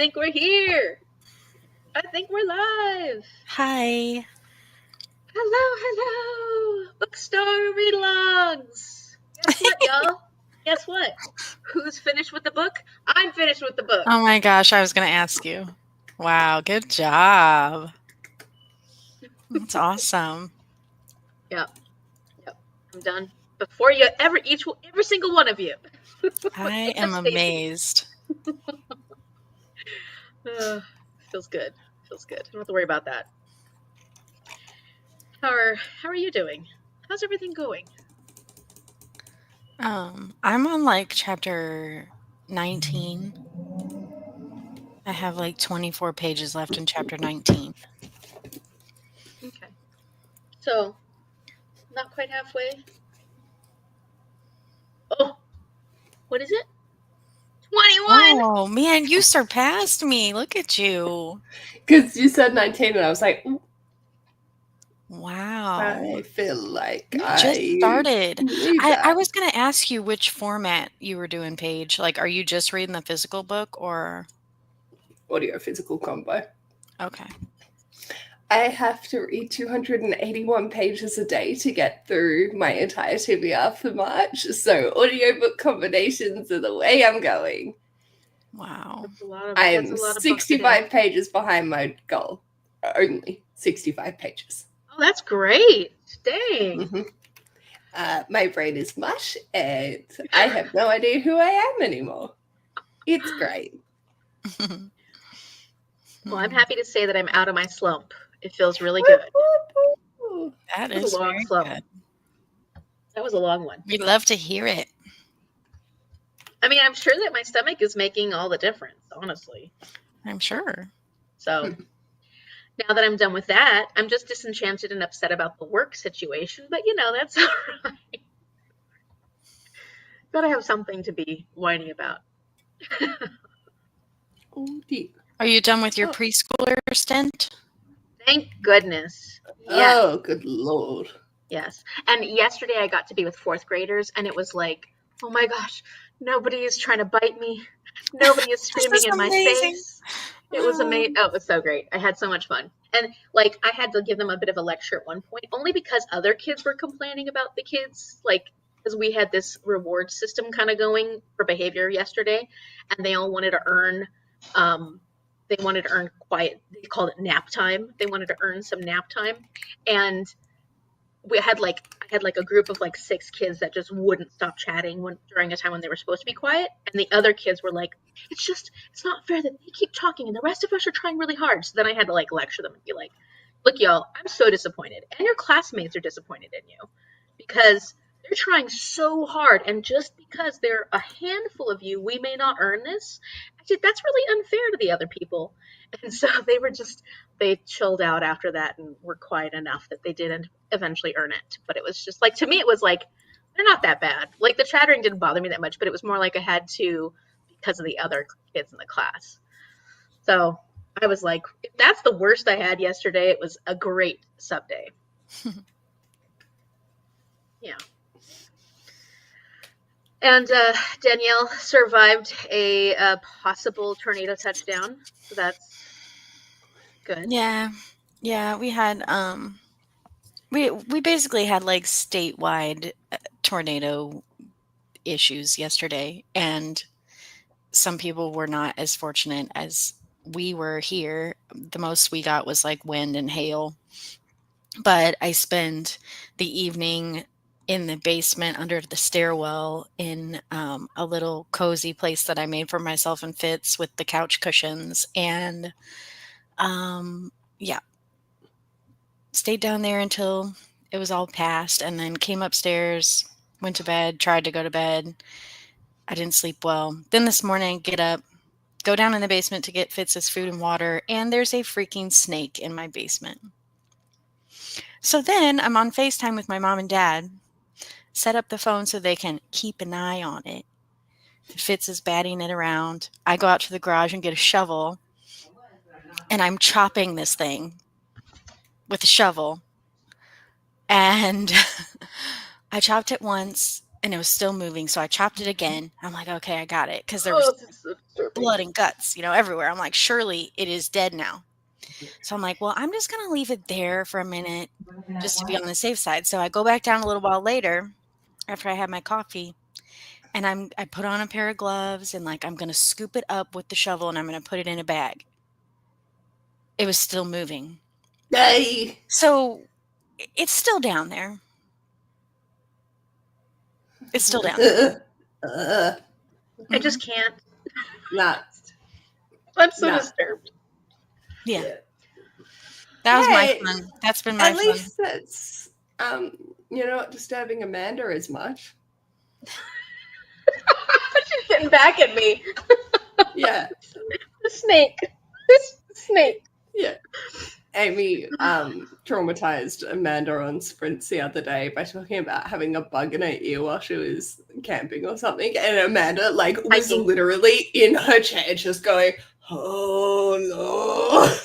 think we're here. I think we're live. Hi. Hello. BookStara Readalongs. Guess what, y'all? Guess what? Who's finished with the book? I'm finished with the book. Oh my gosh, I was going to ask you. Wow, good job. That's awesome. Yep. I'm done. Before you every single one of you. I am amazed. Feels good. Feels good. Don't have to worry about that. How are you doing? How's everything going? I'm on like chapter 19. I have like 24 pages left in chapter 19. Okay. So, not quite halfway. Oh, what is it? 21! Oh man, you surpassed me. Look at you. Because you said 19 and I was like, Wow. I feel like You just I started. need I that. was going to ask you which format you were doing, Paige. Like, are you just reading the physical book or? Audio physical combo. Okay. I have to read 281 pages a day to get through my entire TBR for March. So audiobook combinations are the way I'm going. Wow. I'm 65 pages behind my goal. Only 65 pages. Oh, that's great. Dang. Mm-hmm. My brain is mush and I have no idea who I am anymore. It's great. Well, I'm happy to say that I'm out of my slump. It feels really good. That was is a long very slump. good. That was a long one. We'd love to hear it. I mean, I'm sure that my stomach is making all the difference, honestly. I'm sure. So now that I'm done with that, I'm just disenchanted and upset about the work situation, but that's all right. Gotta have something to be whiny about. Oh, dear. Are you done with your preschooler stint? Thank goodness. Yes. Oh, good Lord. Yes. And yesterday I got to be with fourth graders, and it was like, oh my gosh, nobody is trying to bite me. Nobody is screaming in my face. It was amazing. Oh, it was so great. I had so much fun. And like, I had to give them a bit of a lecture at one point, only because other kids were complaining about the kids, like, because we had this reward system kind of going for behavior yesterday, and they all wanted to earn, quiet. They called it nap time. They wanted to earn some nap time. And I had a group of like 6 kids that just wouldn't stop chatting during a time when they were supposed to be quiet, and the other kids were like, it's not fair that they keep talking and the rest of us are trying really hard. So then I had to like lecture them and be like, look, y'all, I'm so disappointed, and your classmates are disappointed in you because they're trying so hard, and just because there are a handful of you, we may not earn this. I said, that's really unfair to the other people. And so they chilled out after that and were quiet enough that they didn't eventually earn it. But it was just like, to me, it was like, they're not that bad. Like, the chattering didn't bother me that much, but it was more like I had to because of the other kids in the class. So I was like, if that's the worst I had yesterday, it was a great sub day. Yeah. And Danielle survived a possible tornado touchdown, so that's good. Yeah, we had we basically had like statewide tornado issues yesterday, and some people were not as fortunate as we were here. The most we got was like wind and hail. But I spent the evening in the basement under the stairwell in a little cozy place that I made for myself and Fitz with the couch cushions. And stayed down there until it was all past, and then came upstairs, went to bed, tried to go to bed. I didn't sleep well. Then this morning, get up, go down in the basement to get Fitz's food and water, and there's a freaking snake in my basement. So then I'm on FaceTime with my mom and dad, set up the phone so they can keep an eye on it. Fitz is batting it around. I go out to the garage and get a shovel, and I'm chopping this thing with a shovel. And I chopped it once, and it was still moving. So I chopped it again. I'm like, okay, I got it. Because there Oh, was this is so disturbing. blood and guts, everywhere. I'm like, surely it is dead now. So I'm like, well, I'm just going to leave it there for a minute just to be on the safe side. So I go back down a little while later after I had my coffee, and I put on a pair of gloves, and like I'm going to scoop it up with the shovel, and I'm going to put it in a bag. It was still moving. Hey. So it's still down there. It's still down there. I just can't. Nah. I'm so disturbed. Yeah. That was my Hey, fun. That's been my At fun. least that's not disturbing Amanda as much. She's getting back at me. Yeah. The snake. This snake. Yeah. Amy traumatized Amanda on sprints the other day by talking about having a bug in her ear while she was camping or something, and Amanda was literally in her chair just going, "Oh no."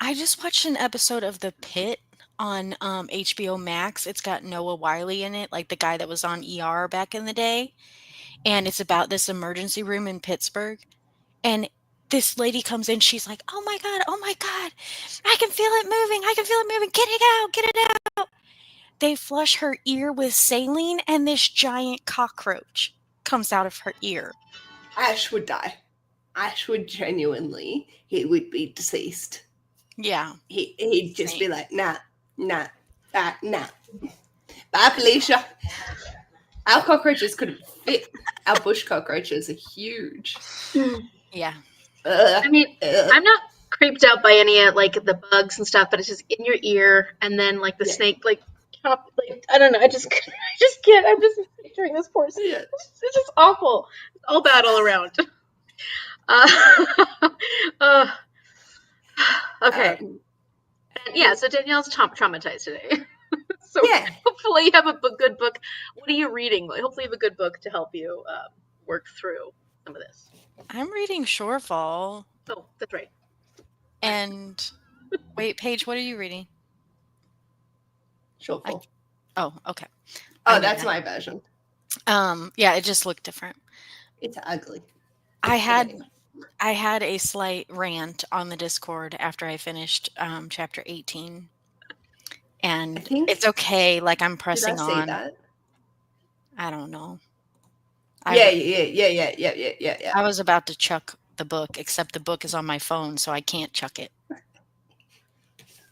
I just watched an episode of The Pit on HBO Max. It's got Noah Wyle in it, like the guy that was on ER back in the day. And it's about this emergency room in Pittsburgh. And this lady comes in, she's like, oh my God, I can feel it moving, get it out. They flush her ear with saline, and this giant cockroach comes out of her ear. Ash would die. Ash would genuinely, he would be deceased. Yeah. He'd just be like, nah. Bye, Felicia. Our cockroaches couldn't fit. Our bush cockroaches are huge. Yeah. I mean, I'm not creeped out by any of the bugs and stuff, but it's just in your ear, and then the snake chop. I don't know. I just can't. I'm just picturing this poor snake. Yeah. It's just awful. It's all bad all around. Okay. So Danielle's traumatized today. So hopefully you have a good book. What are you reading? Hopefully you have a good book to help you work through some of this. I'm reading Shorefall. Oh, that's right. And wait, Paige, what are you reading? Shorefall. Oh, okay. Oh, that's my version. Yeah, it just looked different. It's ugly. I had a slight rant on the Discord after I finished chapter 18. And it's okay, I'm pressing did I on. See that? I don't know. Yeah. I was about to chuck the book, except the book is on my phone, so I can't chuck it.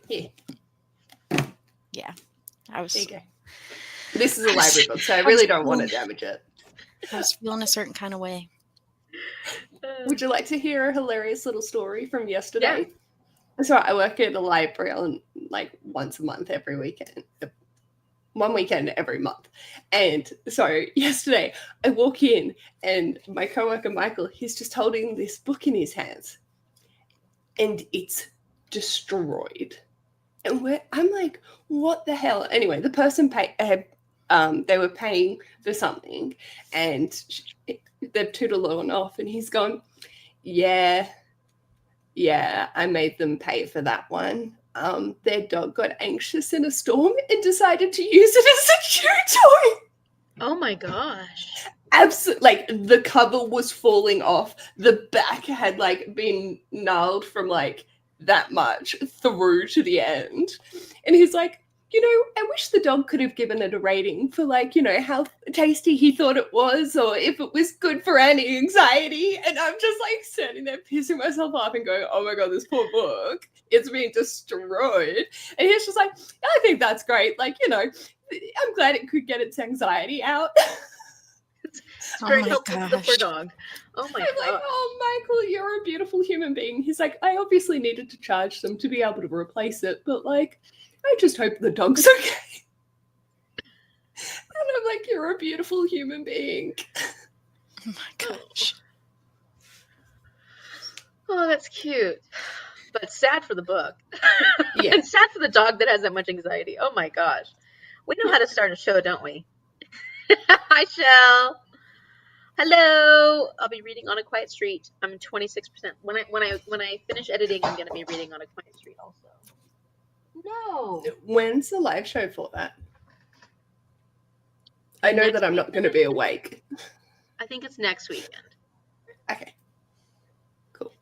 Yeah. There you go. This is a library book, so I really don't want to damage it. I was feeling a certain kind of way. Would you like to hear a hilarious little story from yesterday? Yeah. So I work at a library on once a month every weekend. One weekend every month. And so yesterday I walk in and my coworker Michael, he's just holding this book in his hands. And it's destroyed. And I'm like, what the hell? Anyway, the person they were paying for something, and they've tootled on off, and he's gone, yeah, I made them pay for that one. Their dog got anxious in a storm and decided to use it as a chew toy. Oh my gosh. Absolutely. The cover was falling off. The back had been gnarled from that much through to the end. And he's like, I wish the dog could have given it a rating for how tasty he thought it was, or if it was good for anti-anxiety. And I'm just standing there pissing myself off and going, oh my God, this poor book, it's being destroyed. And he's just like, I think that's great. I'm glad it could get its anxiety out. It's very helpful for the poor dog. Oh my God. I'm like, oh, Michael, you're a beautiful human being. He's like, I obviously needed to charge them to be able to replace it, but I just hope the dog's okay. And I'm like, you're a beautiful human being. Oh my gosh. Oh, that's cute. But sad for the book. Yeah. And sad for the dog that has that much anxiety. Oh my gosh. We know how to start a show, don't we? Hi, Shell. Hello. I'll be reading On a Quiet Street. I'm 26%. When I finish editing, I'm going to be reading On a Quiet Street also. No. When's the live show for that? I know that I'm not going to be awake. I think it's next weekend. Okay. Cool.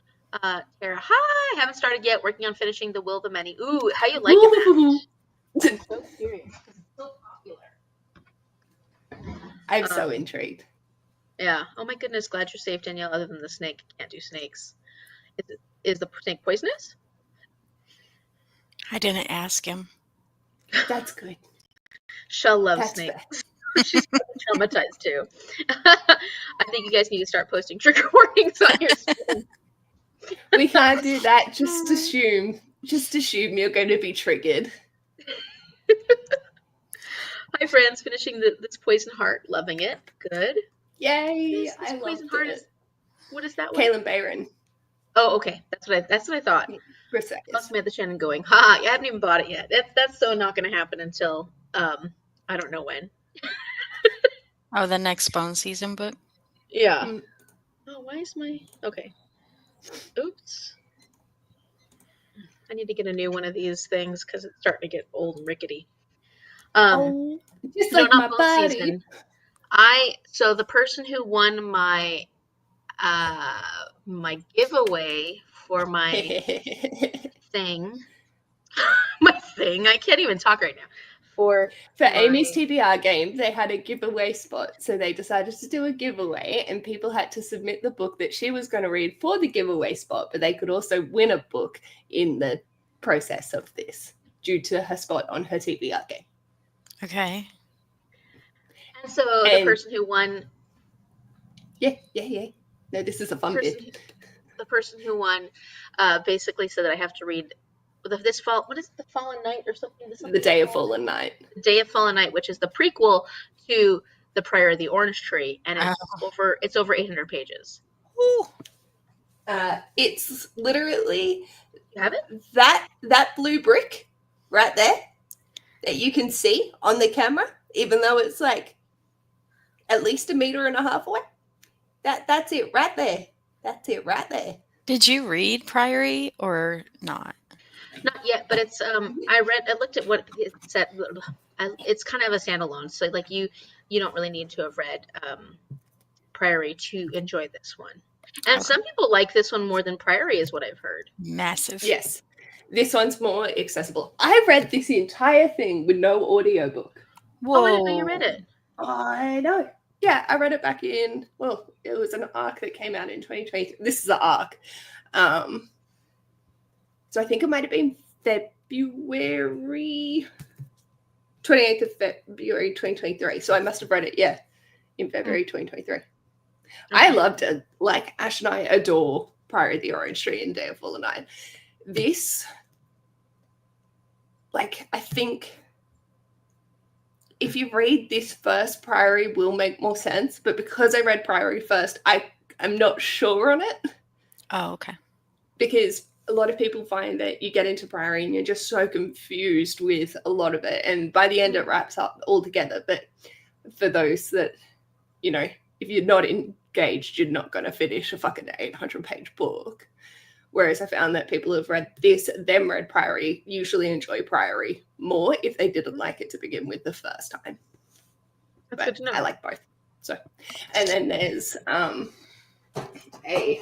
Tara, hi! Haven't started yet. Working on finishing The Will of the Many. Ooh, how you liking that? I'm so curious. It's so popular. I'm so intrigued. Yeah. Oh my goodness. Glad you're safe, Danielle. Other than the snake, can't do snakes. Is the snake poisonous? I didn't ask him. That's good. Shell loves That's snakes. She's traumatized too. I think you guys need to start posting trigger warnings on your screen. We can't do that. Just assume you're going to be triggered. Hi, friends. Finishing this Poison Heart. Loving it. Good. Yay! This I Poison loved Heart it. what is that one? Kaylin Bayron. Oh, okay. That's what I thought. Chris Samantha Shannon going, ha! I haven't even bought it yet. That's so not going to happen until I don't know when. Oh, the next Bone Season book? Yeah. Oh, why is my okay? Oops. I need to get a new one of these things because it's starting to get old and rickety. Just like my body. Season. So the person who won my my giveaway for my thing, I can't even talk right now. For Amy's TBR game, they had a giveaway spot, so they decided to do a giveaway, and people had to submit the book that she was going to read for the giveaway spot, but they could also win a book in the process of this due to her spot on her TBR game. Okay. And so the person who won... Yeah. No, this is a fun bit. The person who won basically said that I have to read this fall. What is it, The Fallen Night or something? The Day of Fallen Night. The Day of Fallen Night, which is the prequel to The Priory of the Orange Tree, and it's over 800 pages. Ooh. It's literally you have it? That blue brick right there that you can see on the camera, even though it's like at least 1.5 meters away. That's it right there. That's it right there. Did you read Priory or not? Not yet, but it's I looked at what it said. It's kind of a standalone, so like you don't really need to have read Priory to enjoy this one. And some people like this one more than Priory, is what I've heard. Massive. Yes. This one's more accessible. I read this entire thing with no audiobook. Whoa. Oh, I didn't know you read it. I know. Yeah, I read it back in, well, it was an arc that came out in 2023. This is an arc. So I think it might have been February, 28th of February 2023. So I must have read it, in February 2023. Okay. I loved it. Like, Ash and I adore Priory of the Orange Tree and Day of Fallen Night. This, like, I think if you read this first, Priory will make more sense. But because I read Priory first, I'm not sure on it. Oh, okay. Because a lot of people find that you get into Priory and you're just so confused with a lot of it. And by the end, it wraps up all together. But for those that, if you're not engaged, you're not going to finish a fucking 800-page book. Whereas I found that people who have read this, then read Priory, usually enjoy Priory more if they didn't like it to begin with the first time. That's but good to know. I like both. So, and then there's a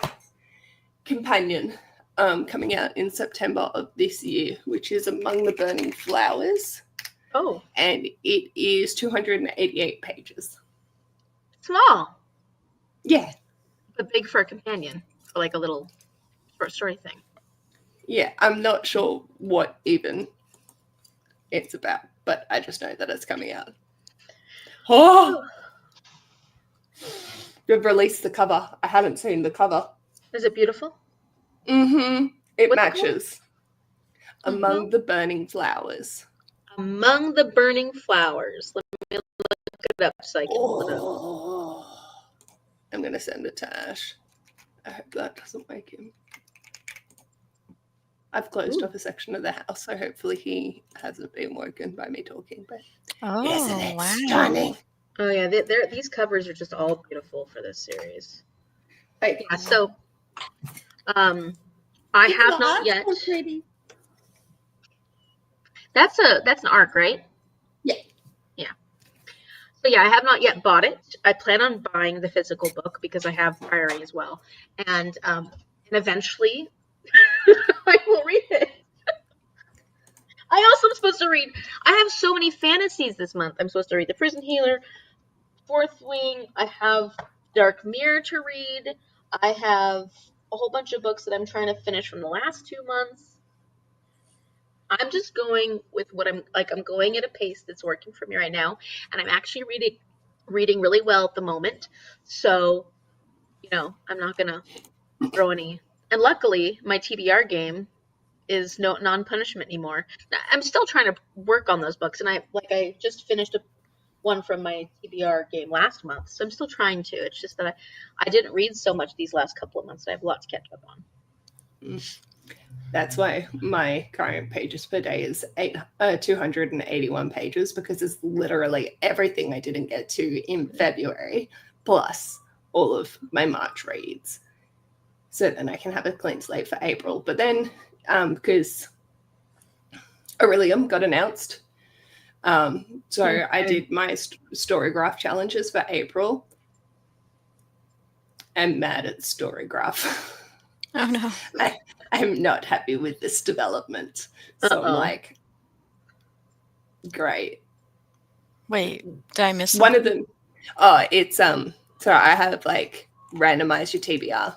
companion coming out in September of this year, which is Among the Burning Flowers. Oh. And it is 288 pages. Small. Yeah. But big for a companion. For like a little short story thing. Yeah, I'm not sure what even it's about, but I just know that it's coming out. Oh! They've released the cover. I haven't seen the cover. Is it beautiful? Mm-hmm. It What's matches. Among the Burning Flowers. Among the Burning Flowers. Let me look it up so I can pull it up. I'm going to send it to Ash. I hope that doesn't wake him. I've closed off a section of the house, so hopefully he hasn't been woken by me talking. But isn't it stunning? Oh yeah, these covers are just all beautiful for this series. Okay. Yeah, so I have not yet. That's an arc, right? Yeah. Yeah. So yeah, I have not yet bought it. I plan on buying the physical book because I have Priory as well, and eventually I will read it. I also am supposed to read. I have so many fantasies this month. I'm supposed to read The Prison Healer, Fourth Wing. I have Dark Mirror to read. I have a whole bunch of books that I'm trying to finish from the last 2 months. I'm just going with what I'm like. I'm going at a pace that's working for me right now, and I'm actually reading really well at the moment. So, I'm not gonna throw any. And luckily, my TBR game is no non-punishment anymore. I'm still trying to work on those books, and I just finished one from my TBR game last month, so I'm still trying to. It's just that I didn't read so much these last couple of months. So I have a lot to catch up on. That's why my current pages per day is 281 pages, because it's literally everything I didn't get to in February, plus all of my March reads. So then I can have a clean slate for April. But then, because Aurelium got announced, so I did my Storygraph challenges for April. I'm mad at Storygraph. Oh no. I'm not happy with this development. So I'm like, great. Wait, did I miss one of them? Oh, it's so I have like randomize your TBR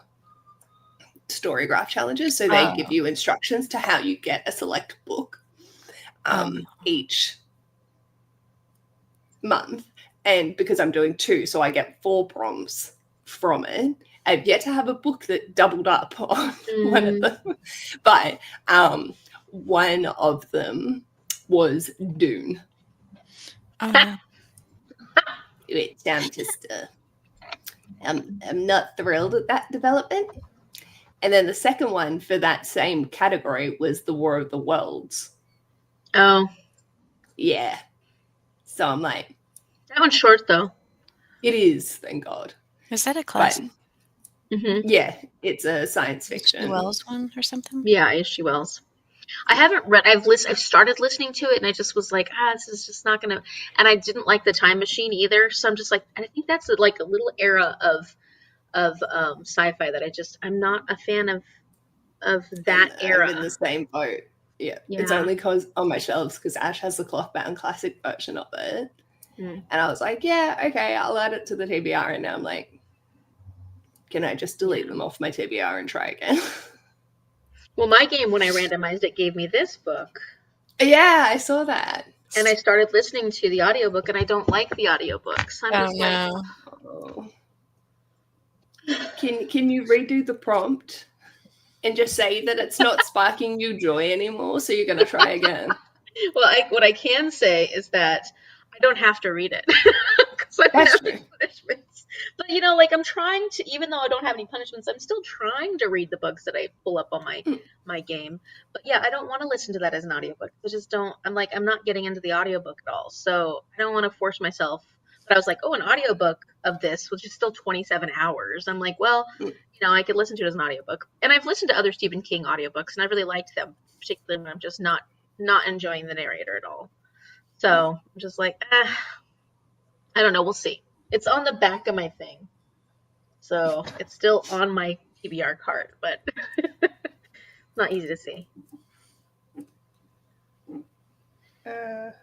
Storygraph challenges, so they give you instructions to how you get a select book each month. And because I'm doing 2, so I get 4 prompts from it. I've yet to have a book that doubled up on one of them, but one of them was Dune. Which I'm just I'm not thrilled at that development. And then the second one for that same category was The War of the Worlds. Oh. Yeah. So I'm like, that one's short though. It is, thank God. Is that a classic? Yeah, it's a science fiction. H.G. Wells one or something? Yeah, H.G. Wells. I haven't read. I've started listening to it, and I just was like, this is just not gonna. And I didn't like the Time Machine either, so I'm just like, I think that's like a little era of sci-fi that I'm not a fan of that era. I'm in the same boat. Yeah. It's only because on my shelves because Ash has the cloth-bound classic version of it, and I was like, yeah, okay, I'll add it to the TBR, and now I'm like, can I just delete them off my TBR and try again? Well, my game, when I randomized it, gave me this book. Yeah, I saw that. And I started listening to the audiobook, and I don't like the audiobooks. Can you redo the prompt and just say that it's not sparking you joy anymore, so you're going to try again? Well, what I can say is that I don't have to read it because I don't have any punishments. But I'm trying to, even though I don't have any punishments, I'm still trying to read the books that I pull up on my game. But yeah, I don't want to listen to that as an audiobook. I just don't. I'm not getting into the audiobook at all. So I don't want to force myself. But I was like, an audiobook of this, which is still 27 hours. I'm like, well, I could listen to it as an audiobook. And I've listened to other Stephen King audiobooks, and I really liked them, particularly when I'm just not enjoying the narrator at all. So I'm just like, I don't know. We'll see. It's on the back of my thing. So it's still on my TBR card, but it's not easy to see. What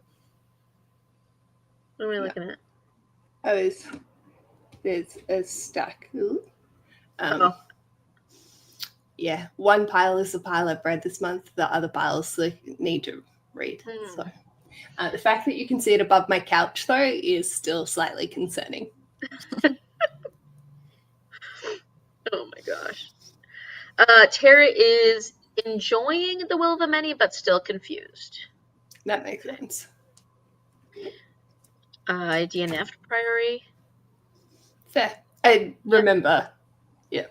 am I looking at? There's a stack. Yeah, one pile is a pile I've read this month. The other piles I need to read. So the fact that you can see it above my couch, though, is still slightly concerning. Oh my gosh. Tara is enjoying The Will of the Many, but still confused. That makes sense. I DNF'd Priory. Fair. I remember. Yeah.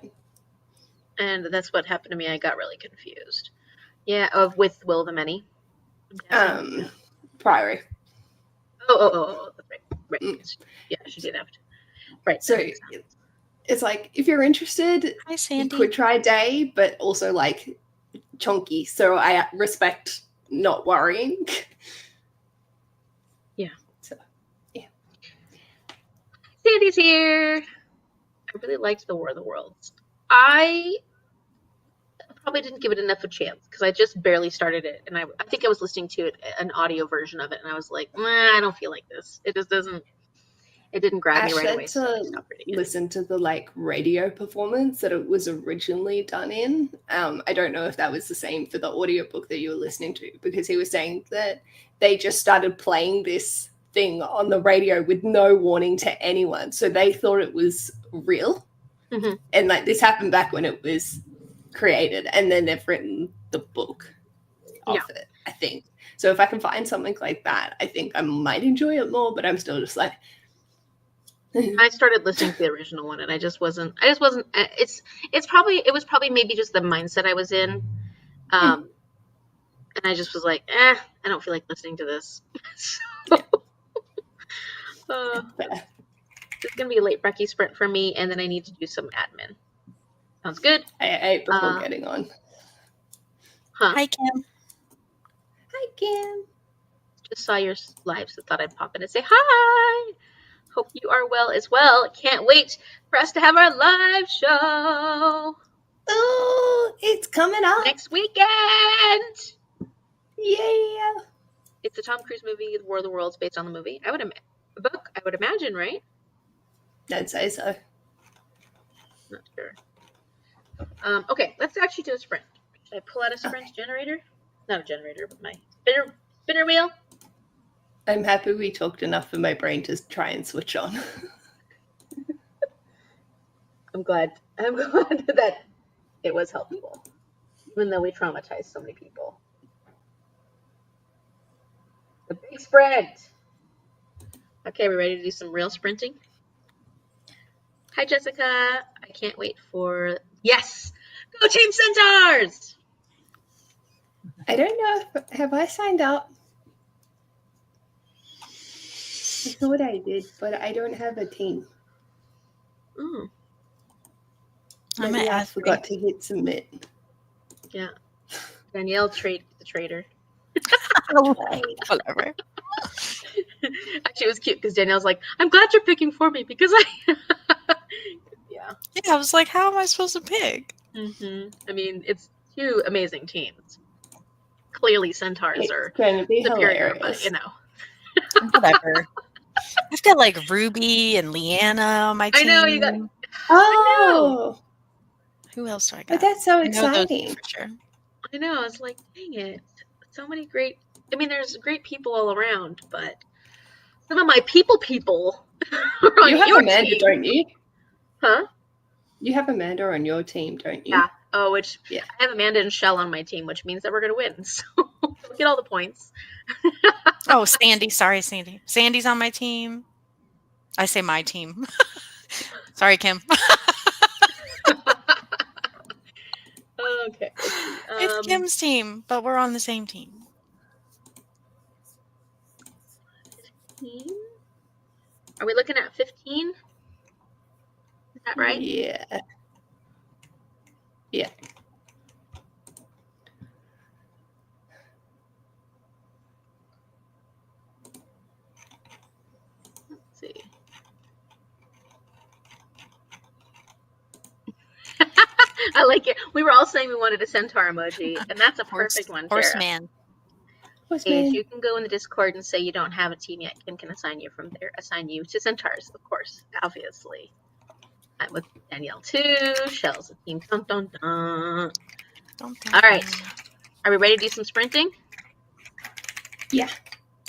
And that's what happened to me. I got really confused. Yeah, with Will of the Many. Priory. Oh, right. Yeah, she DNF'd. Right. So it's like, if you're interested, hi, Sandy, you could try a day, but also like chunky. So I respect not worrying. Yeah. So, yeah. Sandy's here. I really liked The War of the Worlds. I probably didn't give it enough of a chance because I just barely started it, and I think I was listening to it, an audio version of it, and I was like, I don't feel like this. It just doesn't. It didn't grab me right away, so I stopped reading it. Listen to the radio performance that it was originally done in. I don't know if that was the same for the audiobook that you were listening to, because he was saying that they just started playing this thing on the radio with no warning to anyone, so they thought it was real. Mm-hmm. And this happened back when it was created, and then they've written the book of it, I think. So if I can find something like that, I think I might enjoy it more, but I'm still just like, I started listening to the original one, and it was probably maybe just the mindset I was in. And I just was like, I don't feel like listening to this. It's going to be a late brekkie sprint for me, and then I need to do some admin. Sounds good. I ate before getting on. Huh. Hi, Kim. Hi, Kim. Just saw your live, so thought I'd pop in and say hi. Hope you are well as well. Can't wait for us to have our live show. Oh, it's coming up. Next weekend. Yeah. It's a Tom Cruise movie, The War of the Worlds, based on the movie. A book, I would imagine, right? I'd say so. Not sure. Okay, let's actually do a sprint. Should I pull out a sprint generator? Not a generator, but my spinner wheel. I'm happy we talked enough for my brain to try and switch on. I'm glad that it was helpful, even though we traumatized so many people. The big sprint. Okay, we ready to do some real sprinting? Hi, Jessica. I can't wait for... Yes! Go Team Centaurs! I don't know. Have I signed up? I thought I did, but I don't have a team. Oh. Maybe I forgot to hit submit. Yeah. Danielle the traitor. Whatever. Actually, it was cute because Danielle's like, I'm glad you're picking for me because I... Yeah. Yeah, I was like, how am I supposed to pick? Mm-hmm. I mean, it's two amazing teams. Clearly, Centaurs are going to be superior, hilarious. but, Whatever. I've got like Ruby and Leanna on my team. I know, you got... Oh! Who else do I got? But that's so I know those exciting. for sure. I know, I was like, dang it. So many great... I mean, there's great people all around, but some of my people are on You have your Amanda, team. don't you? Huh? You have Amanda on your team, don't you? Yeah. Oh, I have Amanda and Shell on my team, which means that we're going to win. So we'll get all the points. Oh, Sandy. Sorry, Sandy. Sandy's on my team. I say my team. Sorry, Kim. Okay. It's Kim's team, but we're on the same team. 15? Are we looking at 15? Is that right? Yeah. Yeah. Let's see. I like it. We were all saying we wanted a centaur emoji, and that's a perfect one, Tara. Horseman. Paige, you can go in the Discord and say you don't have a team yet. Kim can assign you from there. Assign you to centaurs, of course, obviously. I'm with Danielle too. Shell's a team. Dun, dun, dun. All right. Are we ready to do some sprinting? Yeah.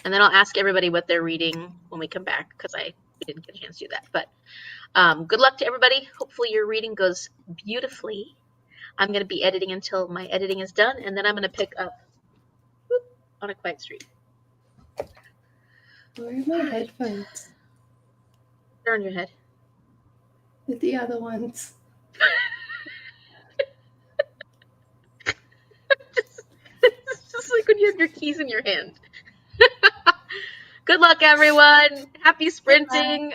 And then I'll ask everybody what they're reading when we come back, because we didn't get a chance to do that. But good luck to everybody. Hopefully your reading goes beautifully. I'm going to be editing until my editing is done, and then I'm going to pick up on a quiet street. Where are my headphones? They're on your head. With the other ones. It's just like when you have your keys in your hand. Good luck, everyone. Happy sprinting.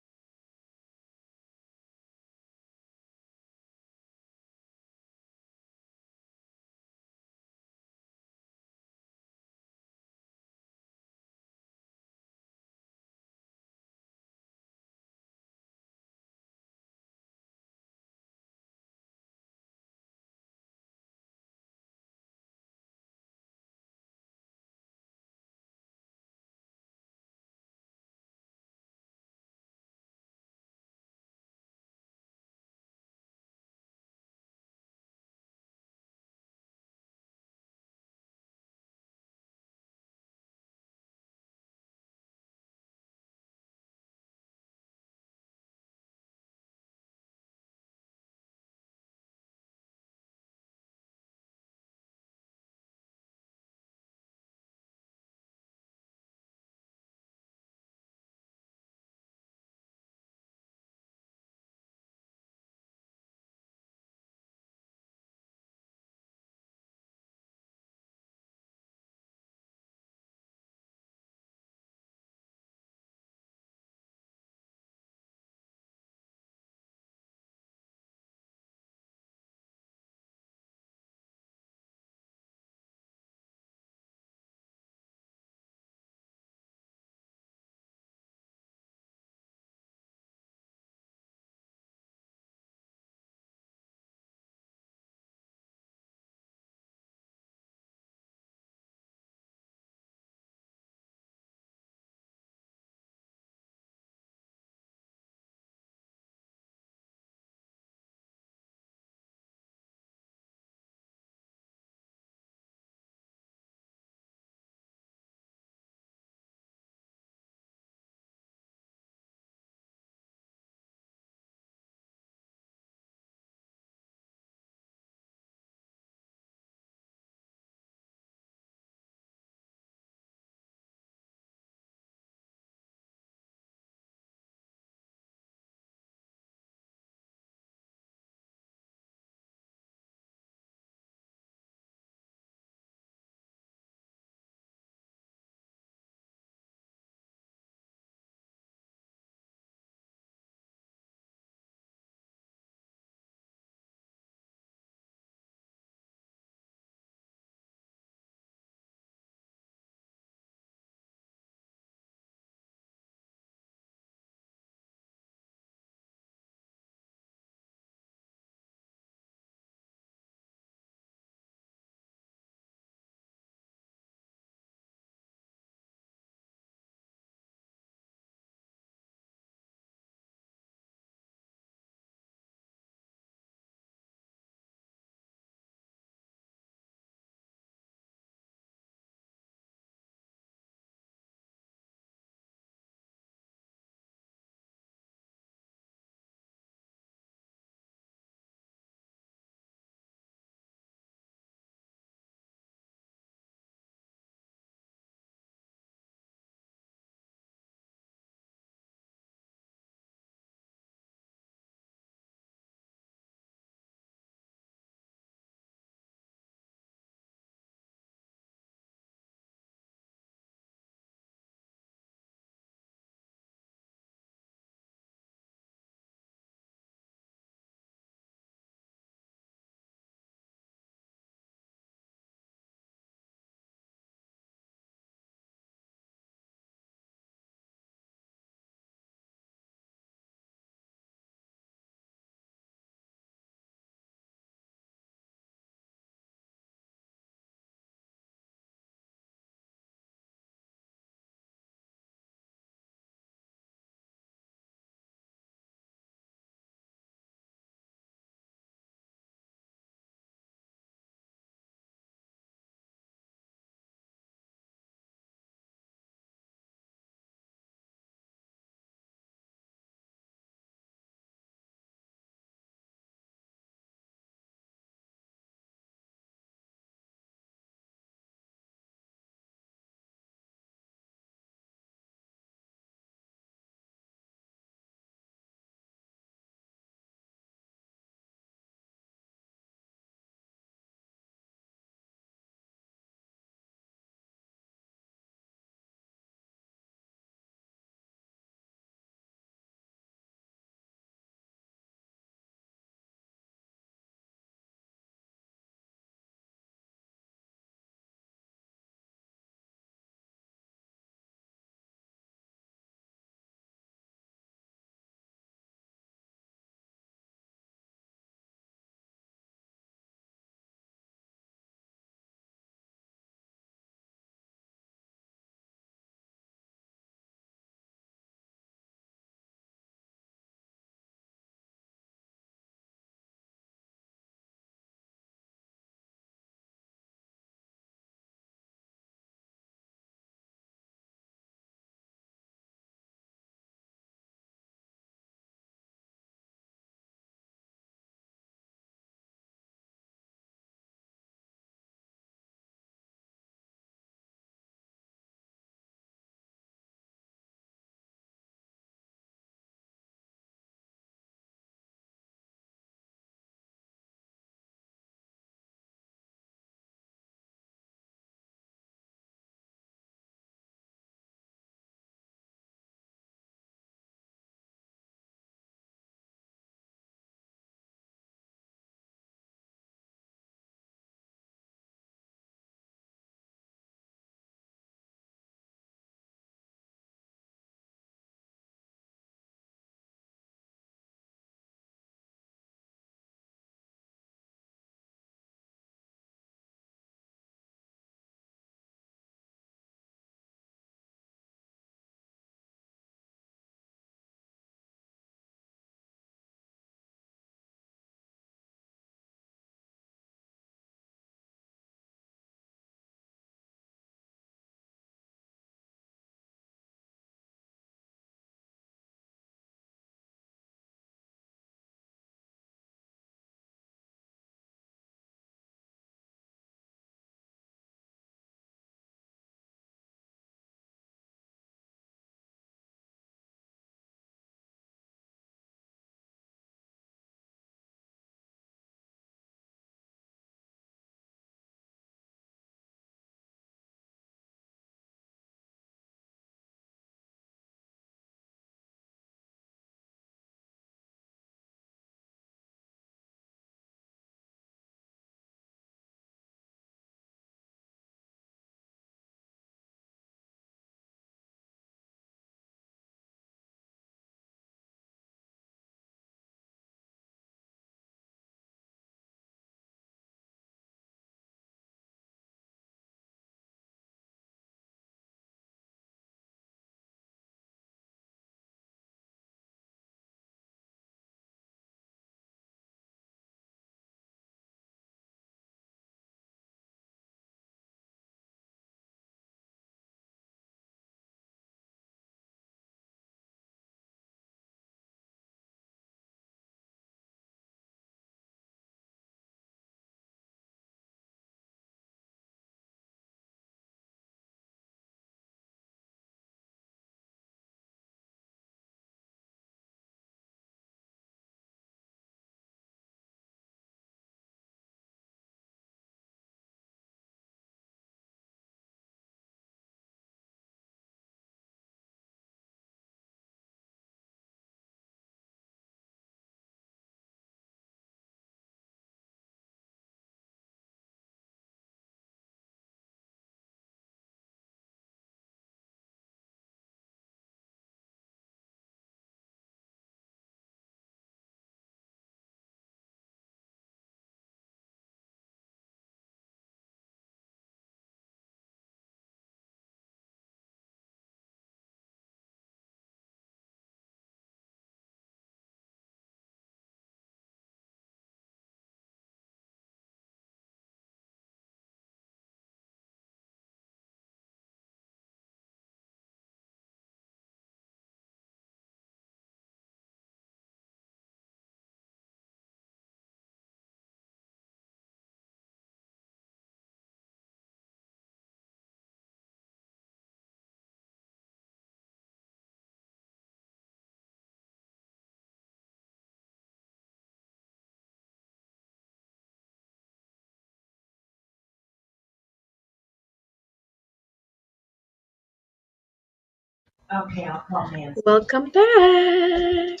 Okay, I'll call Nancy. Welcome back.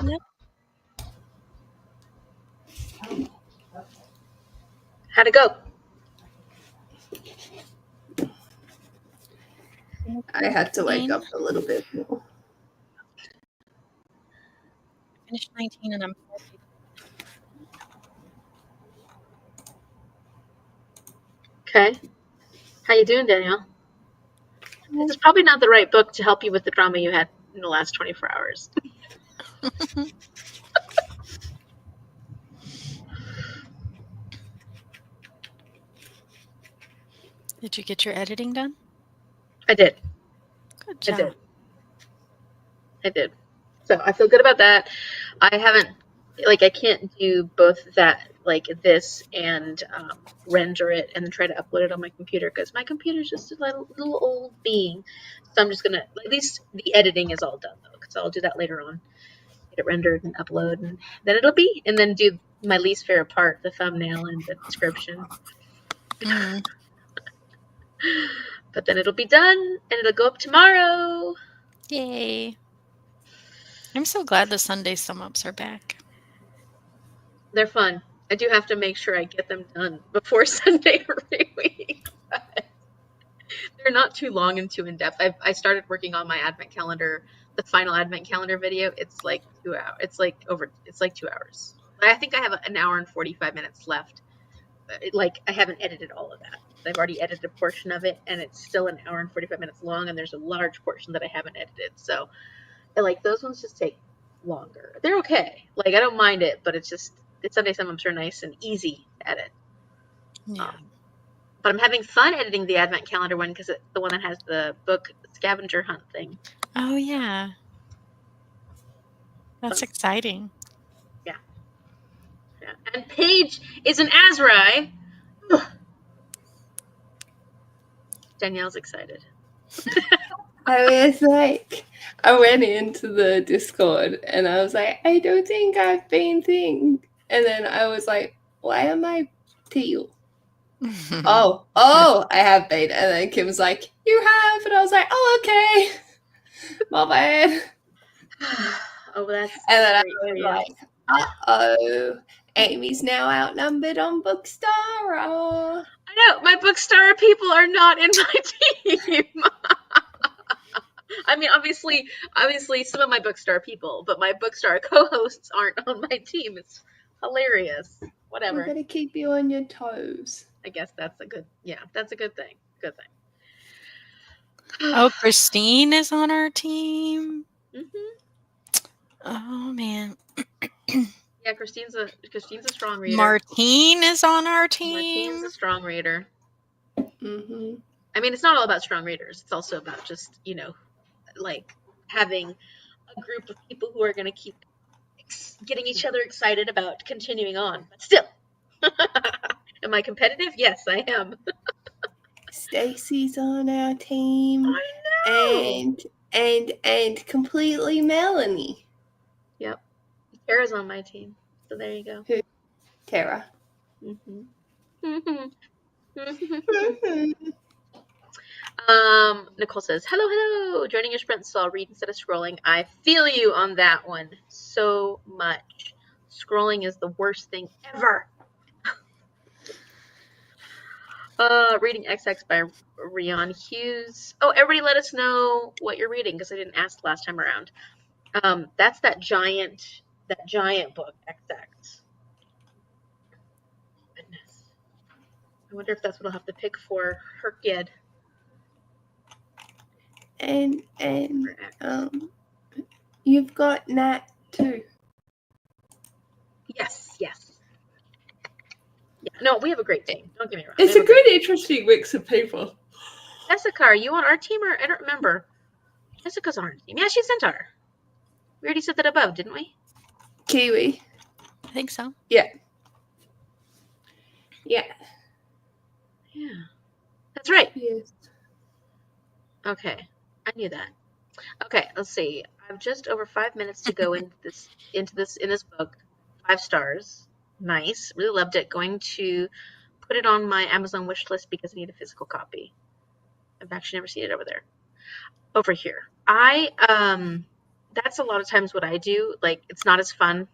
Yep. How'd it go? I had to wake up a little bit more. Finished 19 and I'm 4 pages. Okay. How you doing, Danielle? This is probably not the right book to help you with the drama you had in the last 24 hours. Did you get your editing done? I did. Good I job. did. So I feel good about that. I haven't, like, I can't do both that, like this, and render it and then try to upload it on my computer because my computer's just a little old being. So I'm just gonna, at least the editing is all done though, because I'll do that later on. Get it rendered and upload, and then it'll be, and then do my least favorite part, the thumbnail and the description. Mm. But then it'll be done and it'll go up tomorrow. Yay. I'm so glad the Sunday sum ups are back. They're fun. I do have to make sure I get them done before Sunday every week. But they're not too long and too in depth. I started working on my advent calendar, the final advent calendar video. It's like 2 hours. It's like 2 hours. I think I have an hour and 45 minutes left. Like, I haven't edited all of that. I've already edited a portion of it, and it's still an hour and 45 minutes long, and there's a large portion that I haven't edited. So, like, those ones just take longer. They're okay. Like, I don't mind it, but it's just, it's Sunday some are nice and easy to edit. Yeah. But I'm having fun editing the advent calendar one because it's the one that has the book scavenger hunt thing. Oh, yeah. That's exciting. Yeah. And Paige is an Azrai. Danielle's excited. I was like, I went into the Discord and I was like, I don't think I've been thinged. And then I was like, why am I teal? Oh, I have been. And then Kim's like, you have. And I was like, oh, okay. My bad. Oh, that's And then I great for was you. like, uh-oh, Amy's now outnumbered on BookStara. I know, my BookStara people are not in my team. I mean, obviously, some of my BookStara people, but my BookStara co-hosts aren't on my team. It's hilarious. Whatever. We're gonna keep you on your toes. I guess that's a good, that's a good thing. Good thing. Oh, Christine is on our team. Mm-hmm. Oh, man. Yeah, Christine's a strong reader. Martine is on our team. Martine's a strong reader. Mm-hmm. I mean, it's not all about strong readers. It's also about just, like having a group of people who are going to keep getting each other excited about continuing on. But still, am I competitive? Yes, I am. Stacy's on our team. I know. And completely Melanie. Yep. Tara's on my team. So there you go. Who? Tara. Mm-hmm. Nicole says, hello, joining your sprint, so I'll read instead of scrolling. I feel you on that one so much. Scrolling is the worst thing ever. Reading XX by Rion Hughes. Oh, everybody let us know what you're reading, because I didn't ask last time around. That's that giant book, XX. Goodness. I wonder if that's what I'll have to pick for Herkyed. And you've got Nat too. Yes. Yeah, no, we have a great team. Don't get me wrong. It's a good, interesting mix of people. Jessica, are you on our team, or I don't remember? Jessica's on our team. Yeah, she's Centaur. We already said that above, didn't we? Kiwi. I think so. Yeah. Yeah. That's right. Yes. Okay. I knew that. Okay, let's see. I have just over 5 minutes to go in this book. 5 stars. Nice. Really loved it. Going to put it on my Amazon wish list because I need a physical copy. I've actually never seen it over there. over here. That's a lot of times what I do. Like, it's not as fun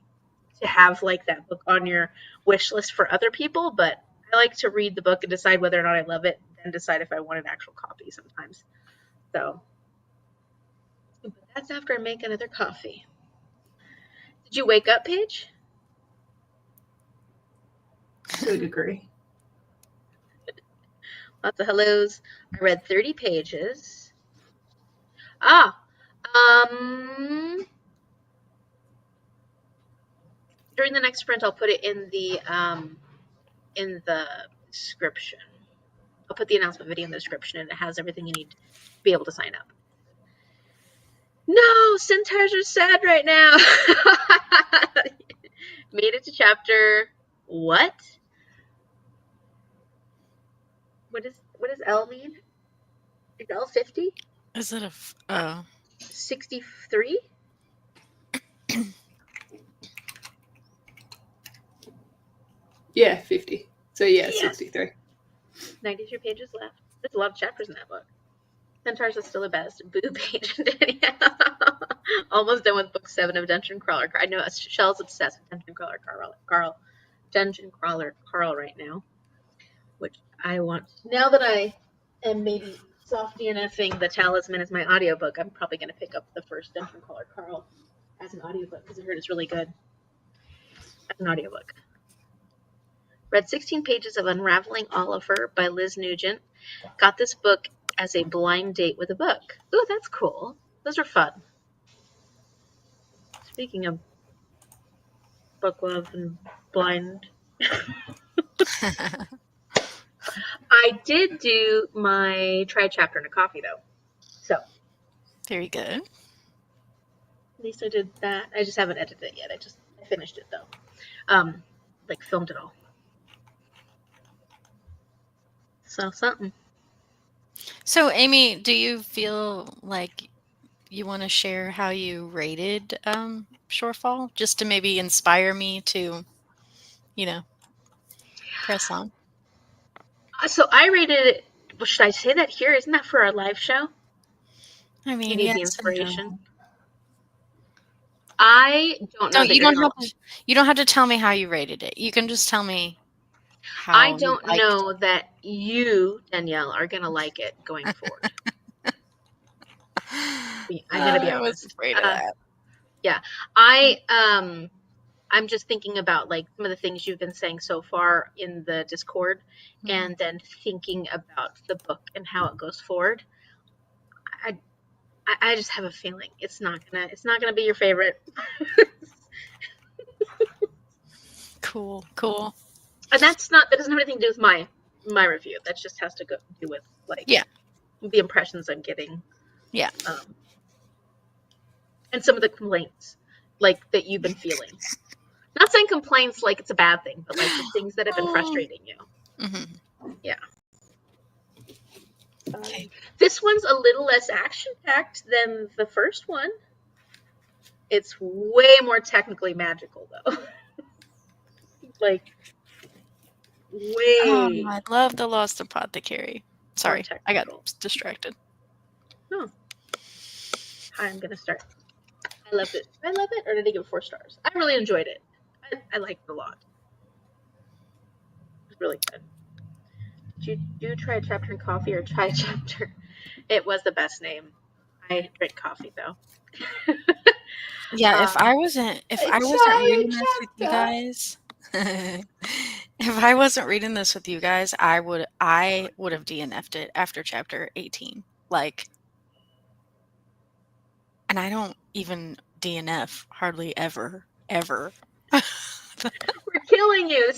to have like that book on your wish list for other people, but I like to read the book and decide whether or not I love it, then decide if I want an actual copy sometimes. So, but that's after I make another coffee. Did you wake up, Paige? To a degree. Lots of hellos. I read 30 pages. During the next sprint, I'll put it in the description. I'll put the announcement video in the description, and it has everything you need to be able to sign up. No, centaurs are sad right now. Made it to chapter what? What does L mean? Is L 50? Is it 63? Yeah, 50. So yeah, 63. 93 pages left. There's a lot of chapters in that book. Centaurs is still the best. Boo, Paige and Danielle. Almost done with book 7 of Dungeon Crawler. I know Shell's obsessed with Dungeon Crawler Carl right now, which I want. Now that I am maybe soft DNFing The Talisman as my audiobook, I'm probably going to pick up the first Dungeon Crawler Carl as an audiobook because I heard it's really good as an audiobook. Read 16 pages of Unraveling Oliver by Liz Nugent. Got this book as a blind date with a book. Ooh, that's cool. Those are fun. Speaking of book love and blind. I did do my try chapter in a coffee, though. So. Very good. At least I did that. I just haven't edited it yet. I finished it, though. Like, filmed it all. So, something. So, Amy, do you feel like you want to share how you rated Shorefall, just to maybe inspire me to, press on? So I rated it. Well, should I say that here? Isn't that for our live show? I mean, you need the yes and no. inspiration. I don't know. You don't have to tell me how you rated it. You can just tell me how. I don't know that you, Danielle, are gonna like it going forward. I'm gonna be honest. I was afraid of that. Yeah, I'm just thinking about like some of the things you've been saying so far in the Discord, and then thinking about the book and how it goes forward. I just have a feeling it's not gonna be your favorite. Cool. And that doesn't have anything to do with my review. That just has to do with like the impressions I'm getting. Yeah. And some of the complaints like that you've been feeling. Not saying complaints like it's a bad thing, but like the things that have been frustrating you. Mm-hmm. Yeah. Okay. This one's a little less action-packed than the first one. It's way more technically magical, though. Like, way. I love The Lost Apothecary. Sorry, I got distracted. No. I'm going to start. I loved it. Did I love it, or did I give it 4 stars? I really enjoyed it. I liked it a lot. It was really good. Did you try a chapter in coffee or try a chapter? It was the best name. I drink coffee, though. Yeah, if I wasn't reading this with you guys, if I wasn't reading this with you guys, I would have DNF'd it after chapter 18. Like, and I don't even DNF hardly ever. We're killing you.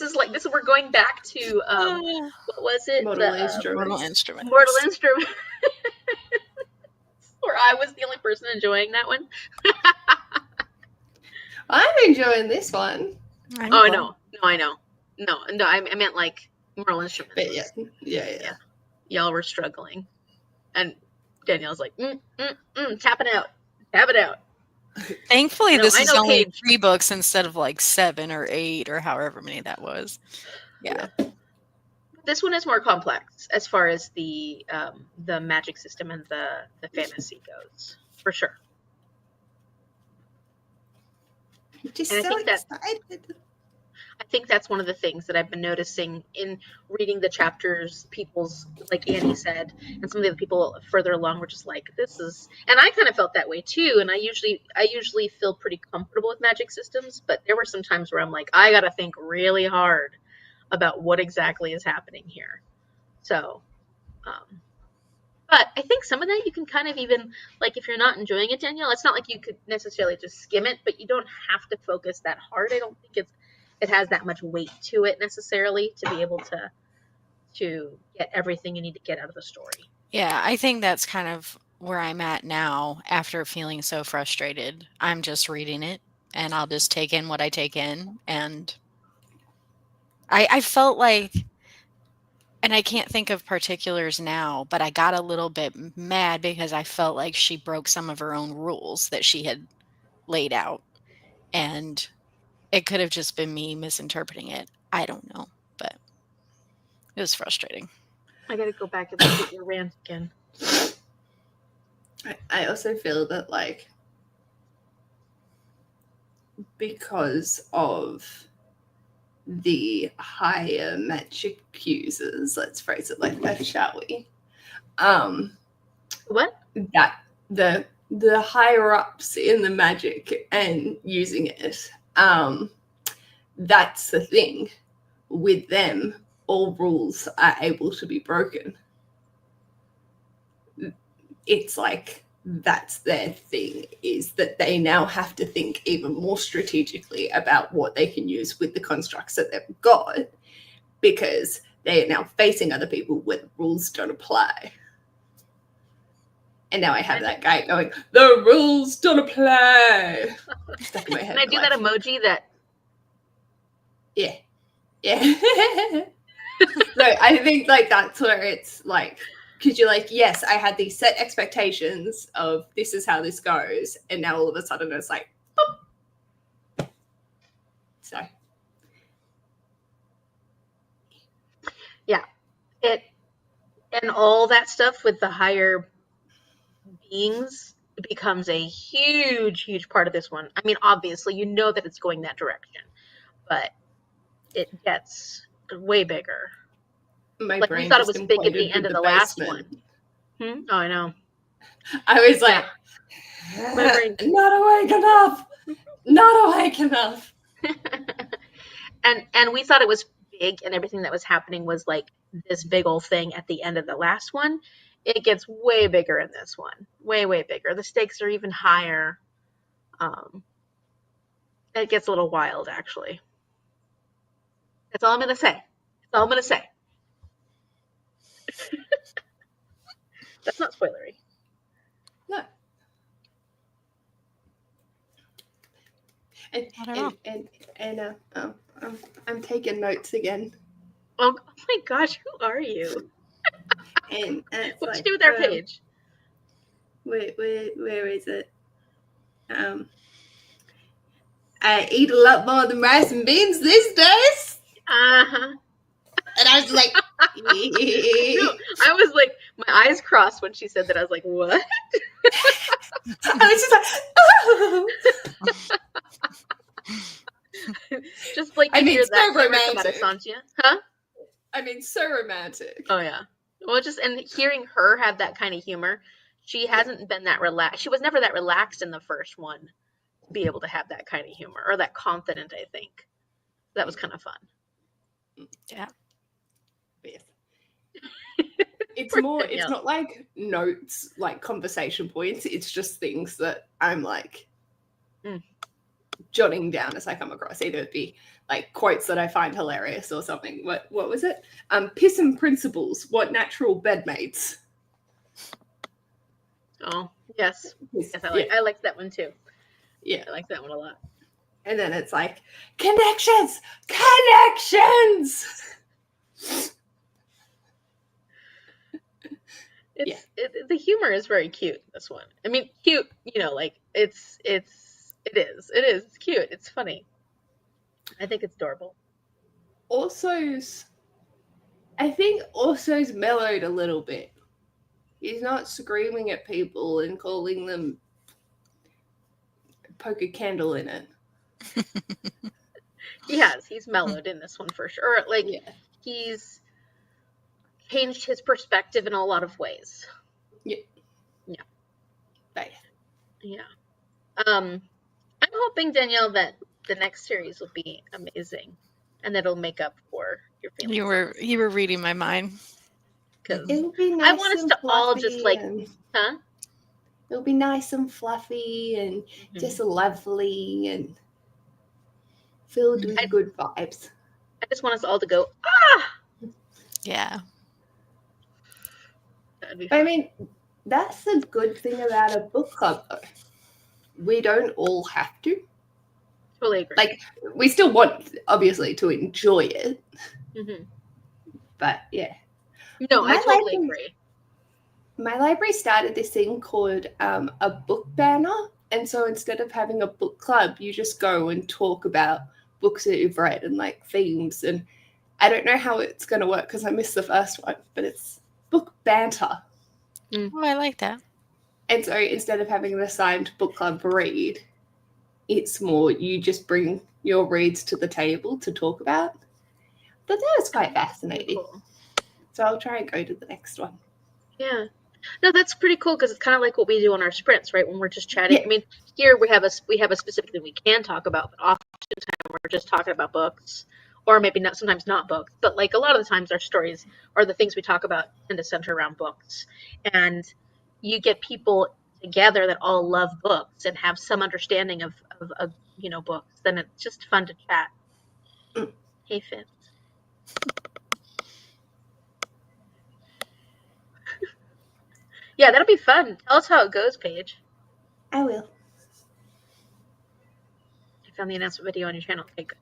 We're going back to what was it? Mortal Instruments. Mortal Instruments. Where I was the only person enjoying that one. I'm enjoying this one. Oh no, I know. No, I meant like Mortal Instruments. But yeah. Y'all were struggling, and Danielle's like, tap it out. Thankfully, this is only 3 books instead of like 7 or 8 or however many that was. Yeah. this one is more complex as far as the magic system and the fantasy goes, for sure. I'm just And so excited. I think that's one of the things that I've been noticing in reading the chapters. People's, like Annie said, and some of the other people further along were just like, "This is," and I kind of felt that way too. And I usually feel pretty comfortable with magic systems, but there were some times where I'm like, I got to think really hard about what exactly is happening here. So, but I think some of that you can kind of even, like, if you're not enjoying it, Danielle, it's not like you could necessarily just skim it, but you don't have to focus that hard. I don't think it has that much weight to it necessarily to be able to get everything you need to get out of the story. Yeah, I think that's kind of where I'm at now after feeling so frustrated. I'm just reading it and I'll just take in what I take in. And I felt like, and I can't think of particulars now, but I got a little bit mad because I felt like she broke some of her own rules that she had laid out. And it could have just been me misinterpreting it. I don't know, but it was frustrating. I gotta go back and look at your rant again. I also feel that, like, because of the higher magic users, let's phrase it like that, shall we? What? That the higher ups in the magic and using it, that's the thing. With them, all rules are able to be broken. It's like that's their thing, is that they now have to think even more strategically about what they can use with the constructs that they've got, because they are now facing other people where the rules don't apply. And now I have that guy going, the rules don't apply. Stuck in my head. Can I do that emoji that? Yeah. So I think, like, that's where it's like, because you're like, yes, I had these set expectations of this is how this goes, and now all of a sudden it's like, boop. So yeah, it and all that stuff with the higher beings becomes a huge part of this one. I mean, obviously, you know that it's going that direction, but it gets way bigger. my Like, brain we thought it just was big at the imploded end with of the last one. Oh, I know. I was like, My brain. not awake enough. Not awake enough. and we thought it was big, and everything that was happening was like this big old thing at the end of the last one. It gets way bigger in this one. Way bigger. The stakes are even higher. It gets a little wild, actually. That's all I'm gonna say. That's all I'm gonna say. That's not spoilery. No. I'm taking notes again. Oh my gosh, who are you? And What'd like, you do with our page? Where is it? I eat a lot more than rice and beans these days. Uh-huh. And I was like, No, I was like, my eyes crossed when she said that. I was like, what? I was just like, oh. Just like I you mean, hear so that come out of romantic. Santia. Huh? I mean, so romantic. Oh yeah. Well, just and hearing her have that kind of humor, she hasn't been that relaxed. She was never that relaxed in the first one to be able to have that kind of humor, or that confident, I think. That was kind of fun. Yeah. Yes. It's more, it's not like notes, like conversation points. It's just things that I'm like jotting down as I come across. Either it be like quotes that I find hilarious or something. What was it? Piss and principles. What natural bedmates? Oh yes, yes, I like that one too. Yeah, I like that one a lot. And then it's like connections. The humor is very cute. This one, I mean, cute. You know, like it is. It's cute. It's funny. I think it's adorable. Also, I think also he's mellowed a little bit. He's not screaming at people and calling them poke a candle in it. He's mellowed in this one for sure. Like, he's changed his perspective in a lot of ways. Yeah. Yeah. I'm hoping, Danielle, that the next series will be amazing and that it'll make up for your feelings. You were reading my mind. It'll be nice. I want us to all just like, It'll be nice and fluffy and just lovely and filled with good vibes. I just want us all to go, ah! Yeah. I mean, that's the good thing about a book club, though. We don't all have to. Totally agree. Like, we still want, obviously, to enjoy it. Mm-hmm. But, yeah. No, I totally agree. My library started this thing called a book banner. And so instead of having a book club, you just go and talk about books that you've read and, like, themes. And I don't know how it's going to work because I missed the first one, but it's book banter. Oh, I like that. And so instead of having an assigned book club read, it's more you just bring your reads to the table to talk about. But that was quite fascinating. Cool. So I'll try and go to the next one. Yeah. No, that's pretty cool because it's kind of like what we do on our sprints, right? When we're just chatting. Yeah. I mean, here we have a specific thing we can talk about, but oftentimes we're just talking about books, or maybe not. Sometimes not books, but like a lot of the times our stories or the things we talk about tend to center around books, and you get people together that all love books and have some understanding of books. Then it's just fun to chat. Hey, Finn. Yeah, that'll be fun. Tell us how it goes, Paige. I will. I found the announcement video on your channel. Okay, good.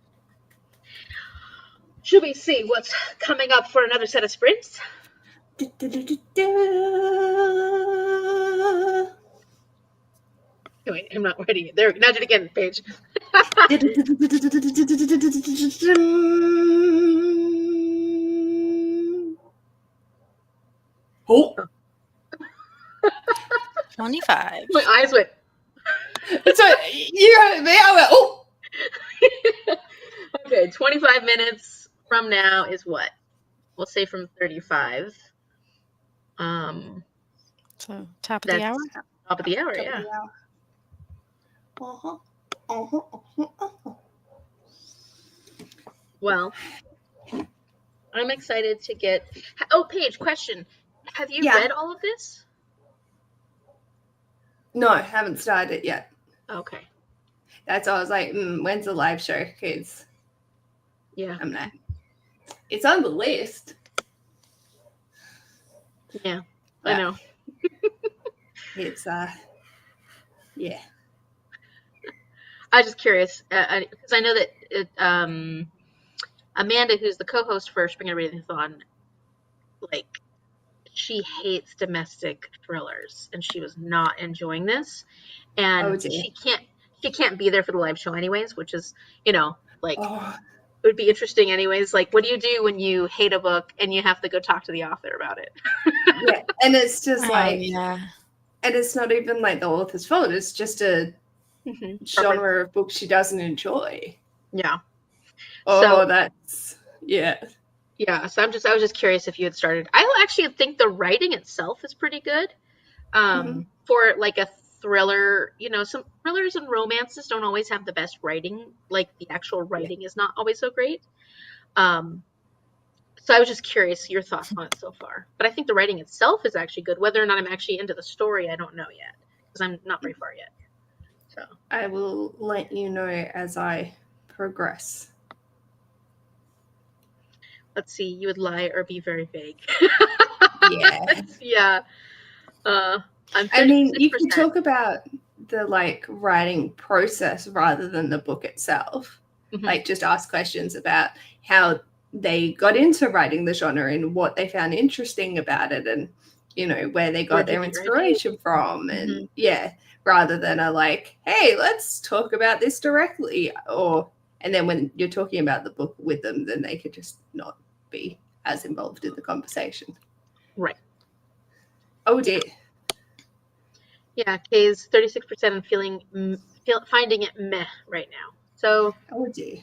Should we see what's coming up for another set of sprints? Wait, I'm not ready. There, nudge it again, Paige. Oh. 25. My eyes went. So you have me. I went. Oh. Okay, 25 minutes from now is what? We'll say from 35. So top of the hour. Top of the hour, yeah. Well, I'm excited to get. Oh, Paige, question: have you read all of this? No, I haven't started it yet. Okay. That's why I was like, when's the live show? Because I'm not. It's on the list. Yeah, I know. It's yeah. I was just curious because I know that Amanda, who's the co-host for Springer Readathon, like, she hates domestic thrillers, and she was not enjoying this, and she can't be there for the live show anyways, which is it would be interesting anyways. Like, what do you do when you hate a book and you have to go talk to the author about it? Yeah, and it's just and it's not even like the author's fault. It's just a genre of books she doesn't enjoy. Yeah. Oh, that's Yeah, so I was just curious if you had started. I actually think the writing itself is pretty good. For like a thriller, some thrillers and romances don't always have the best writing. Like, the actual writing is not always so great. So I was just curious your thoughts on it so far. But I think the writing itself is actually good. Whether or not I'm actually into the story, I don't know yet, because I'm not very far yet. So I will let you know as I progress. Let's see. You would lie or be very vague. Yeah. I mean, you can talk about the writing process rather than the book itself. Like, just ask questions about how they got into writing the genre and what they found interesting about it, and where they got their inspiration from, and rather than hey, let's talk about this directly, and then when you're talking about the book with them, then they could just not be as involved in the conversation. Right. Oh dear. Yeah, Kay's 36% and finding it meh right now. So Oh dear.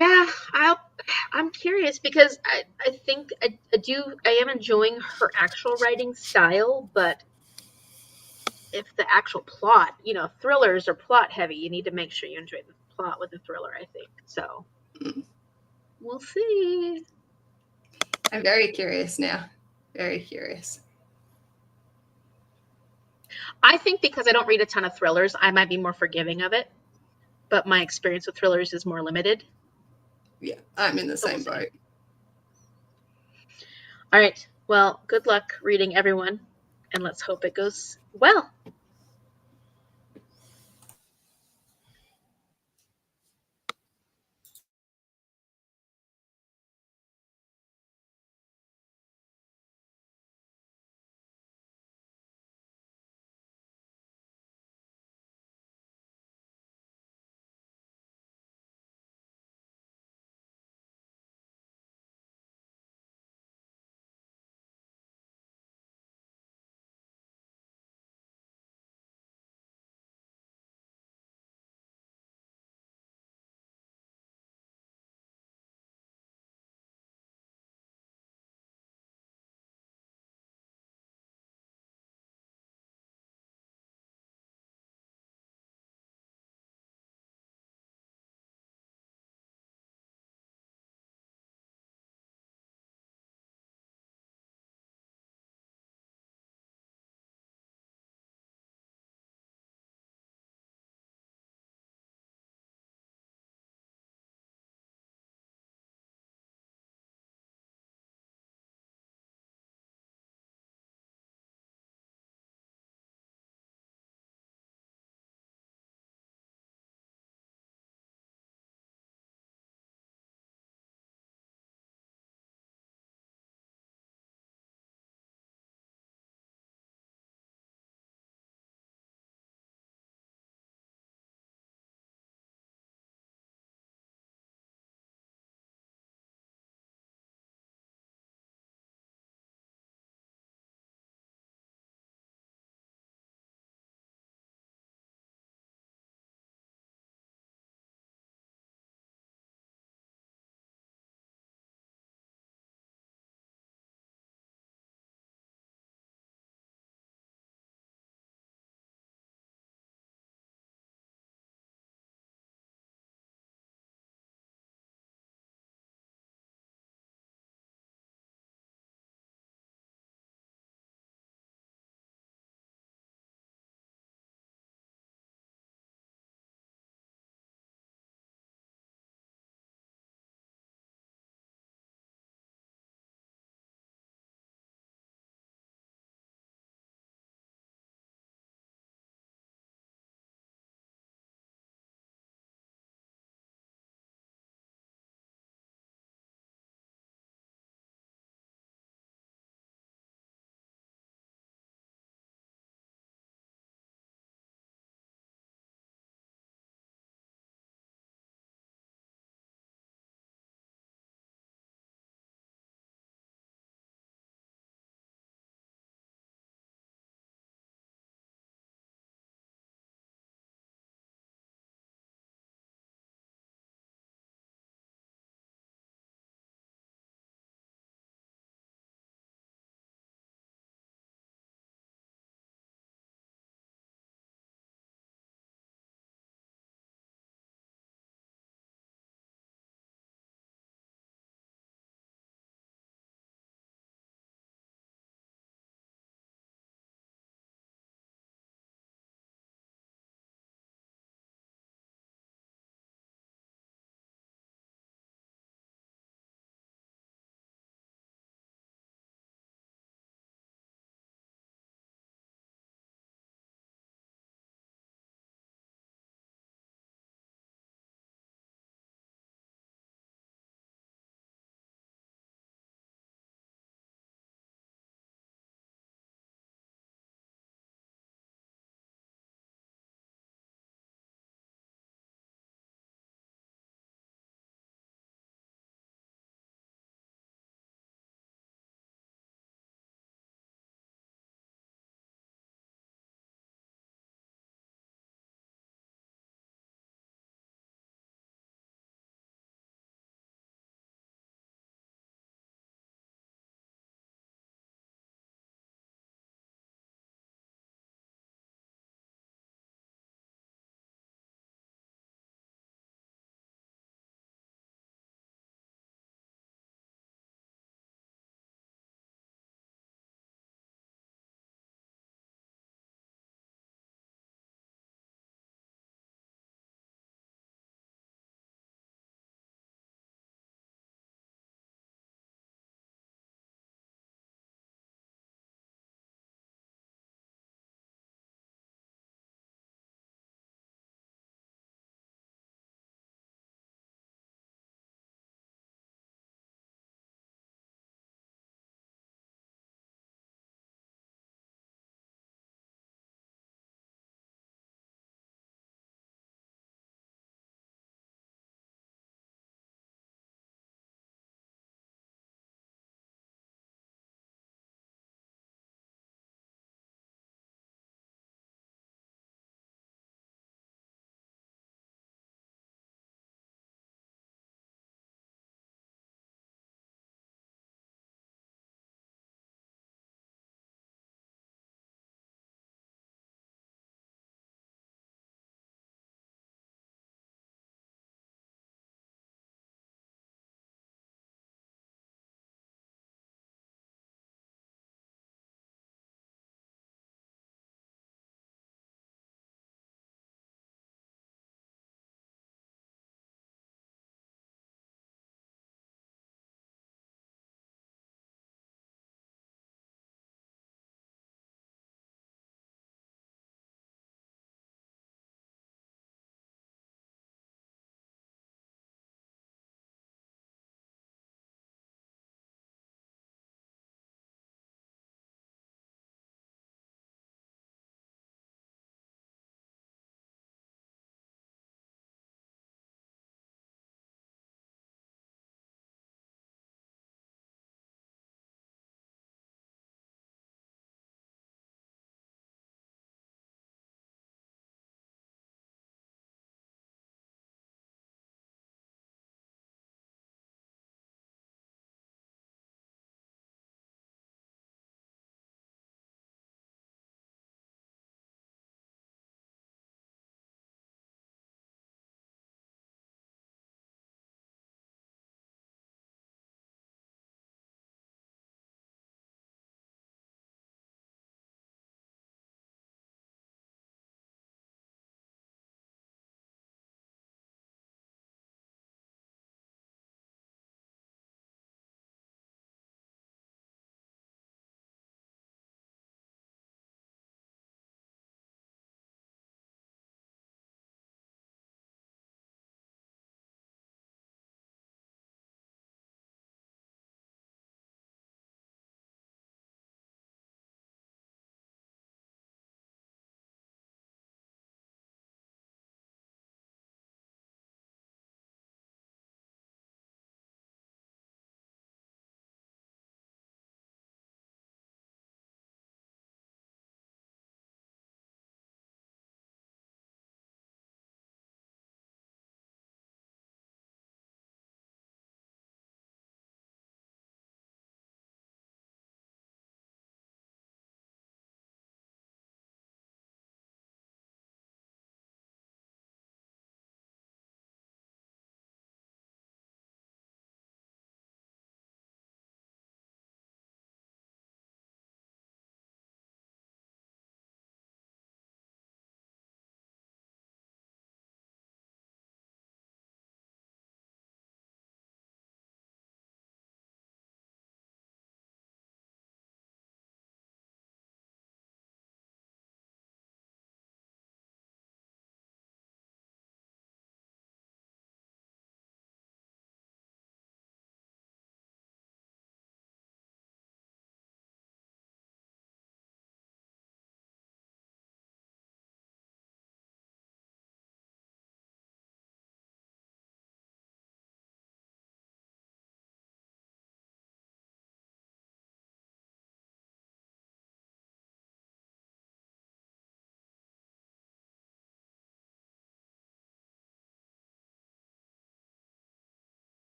yeah, I'm curious because I think I am enjoying her actual writing style, but if the actual plot, thrillers are plot heavy, you need to make sure you enjoy the plot with a thriller, I think. So we'll see. I'm very curious now. Very curious. I think because I don't read a ton of thrillers, I might be more forgiving of it, but my experience with thrillers is more limited. Yeah, I'm in the same boat. All right. Well, good luck reading, everyone, and let's hope it goes well.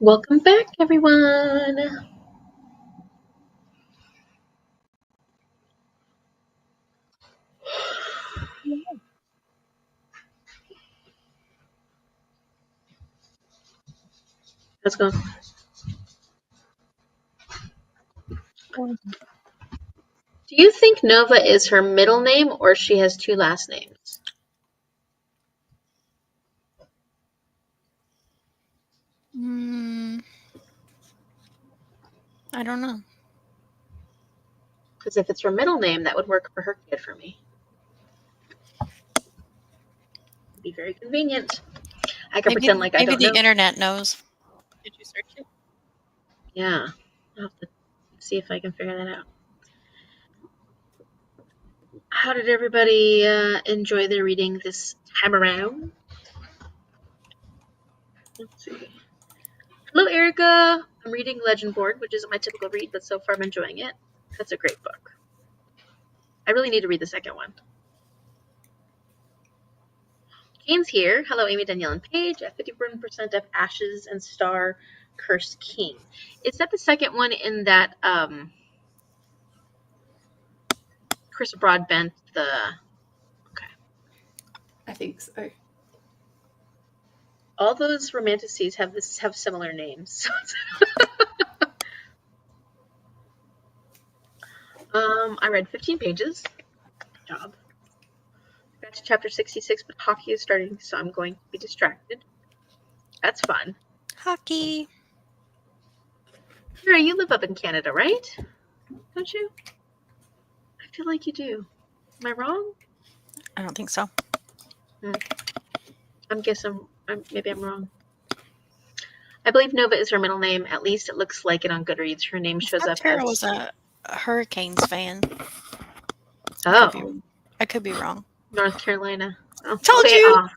Welcome back, everyone. Let's go. Do you think Nova is her middle name or she has two last names? I don't know. Because if it's her middle name, that would work for her kid for me. It'd be very convenient. I can pretend like I don't know. Maybe the internet knows. Did you search it? Yeah. I'll have to see if I can figure that out. How did everybody enjoy their reading this time around? Let's see. Hello, Erica. I'm reading Legend Board, which isn't my typical read, but so far I'm enjoying it. That's a great book. I really need to read the second one. Kane's here. Hello, Amy, Danielle, and Paige. At 51% of Ashes and Star Cursed King. Is that the second one in that Chris Broadbent, the... Okay. I think so. All those romanticities have similar names. I read 15 pages. Good job. Got to chapter 66, but hockey is starting, so I'm going to be distracted. That's fun. Hockey. Kira, you live up in Canada, right? Don't you? I feel like you do. Am I wrong? I don't think so. I'm guessing maybe I'm wrong. I believe Nova is her middle name. At least it looks like it on Goodreads. Her name shows up Tara as... was a Hurricanes fan. Oh. I could be wrong. North Carolina. Oh, Told way you! off.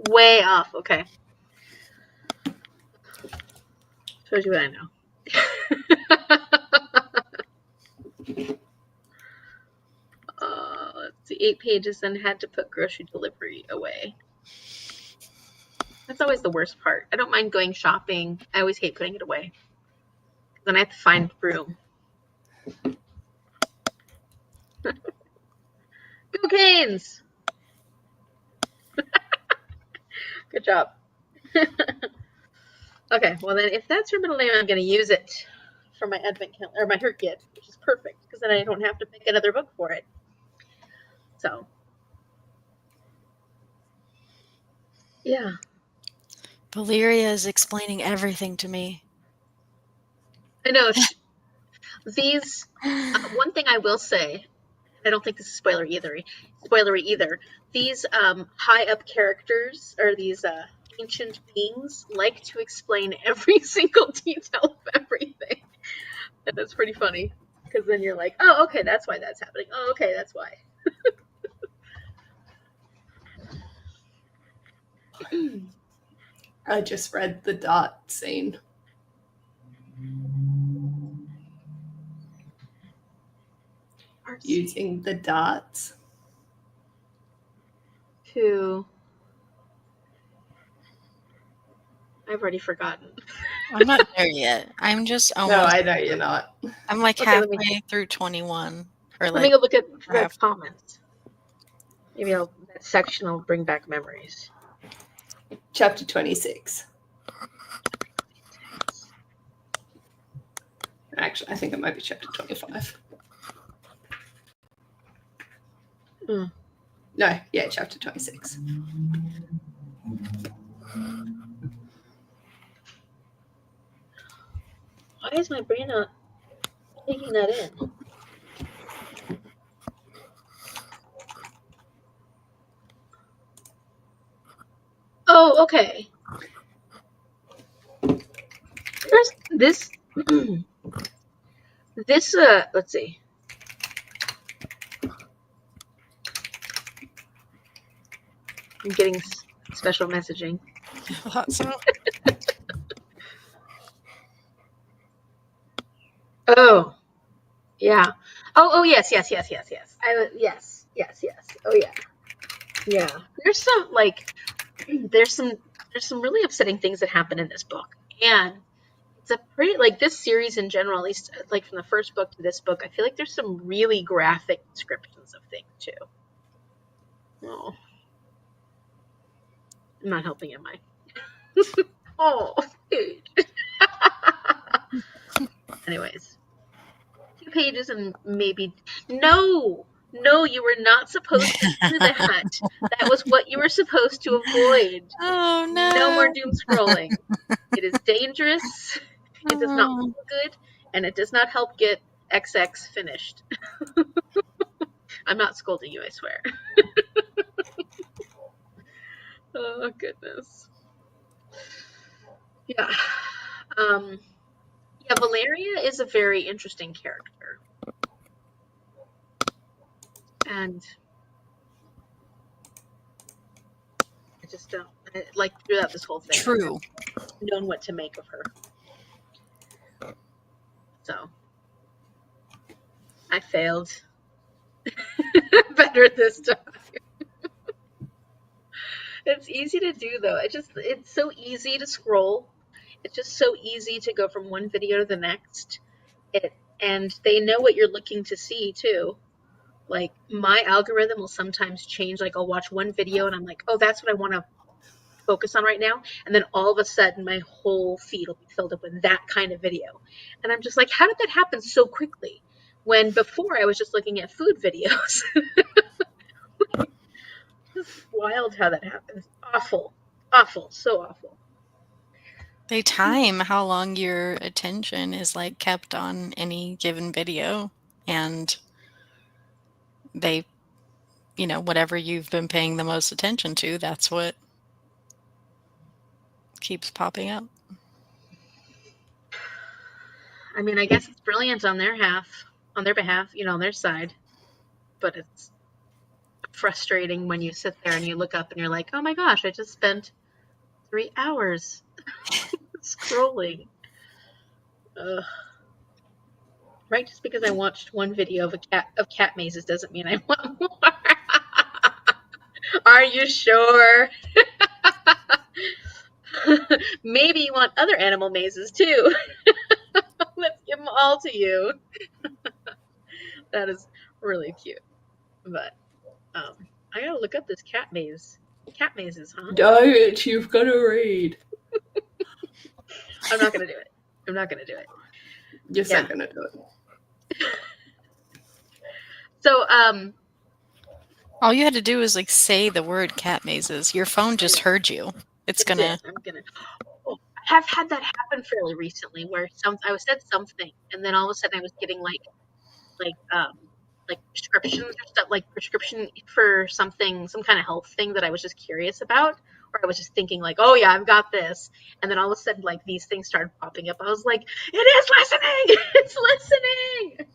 Way off. Okay. Shows you what I know. Let's see. 8 pages, then had to put grocery delivery away. That's always the worst part. I don't mind going shopping. I always hate putting it away. Then I have to find room. Go Canes! Good job. Okay, well then, if that's her middle name, I'm going to use it for my advent calendar, or my Her Kid, which is perfect, because then I don't have to pick another book for it. So, yeah. Valeria is explaining everything to me. I know. These, one thing I will say, I don't think this is spoilery either. These high up characters, or these ancient beings, like to explain every single detail of everything. And that's pretty funny, because then you're like, oh, okay, that's why that's happening. Oh, okay, that's why. I just read the dot scene. Using the dots to... I've already forgotten. I'm not there yet. I'm just almost... No, I know you're not. I'm like halfway through 21. Or Let me go look at the comments. Maybe that section will bring back memories. Chapter 26. Actually, I think it might be chapter 25. No, yeah, chapter 26. Why is my brain not taking that in? Oh, okay. There's this. Let's see. I'm getting special messaging. I thought so. Oh, yeah. Oh, yes. Yes. Oh, yeah. Yeah. There's some really upsetting things that happen in this book, and it's a pretty, like, this series in general, at least like from the first book to this book, I feel like there's some really graphic descriptions of things too. Oh, I'm not helping, am I? Oh, anyways, 2 pages and maybe no, you were not supposed to do that. That was what you were supposed to avoid. Oh no! No more doom scrolling. It is dangerous. It does not feel good, and it does not help get XX finished. I'm not scolding you, I swear. Oh, goodness. Yeah. Yeah, Valeria is a very interesting character. And I just don't, like, throughout this whole thing, True. I've known what to make of her. So, I failed. Better this time. It's easy to do, though. It's so easy to scroll. It's just so easy to go from one video to the next. And they know what you're looking to see, too. Like, my algorithm will sometimes change. Like, I'll watch one video and I'm like, oh, that's what I want to focus on right now. And then all of a sudden, my whole feed will be filled up with that kind of video. And I'm just like, how did that happen so quickly? When before I was just looking at food videos. It's wild how that happens. Awful. Awful. So awful. They time how long your attention is like kept on any given video, and they, whatever you've been paying the most attention to, that's what keeps popping up. I mean, I guess it's brilliant on their behalf, on their side, but it's frustrating when you sit there and you look up and you're like, oh my gosh, I just spent 3 hours scrolling. Ugh. Right? Just because I watched one video of cat mazes doesn't mean I want more. Are you sure? Maybe you want other animal mazes too. Let's give them all to you. That is really cute. But I gotta look up this cat maze. Cat mazes, huh? Don't, you've got to read. I'm not gonna do it. I'm not gonna do it. Yes, Yeah. I'm gonna do it. So, all you had to do was like say the word cat mazes. Your phone just heard you. It's gonna. I'm gonna. Oh, I have had that happen fairly recently, where I said something, and then all of a sudden I was getting like prescriptions or stuff, like prescription for something, some kind of health thing that I was just curious about, or I was just thinking like, oh yeah, I've got this, and then all of a sudden like these things started popping up. I was like, it is listening. It's listening.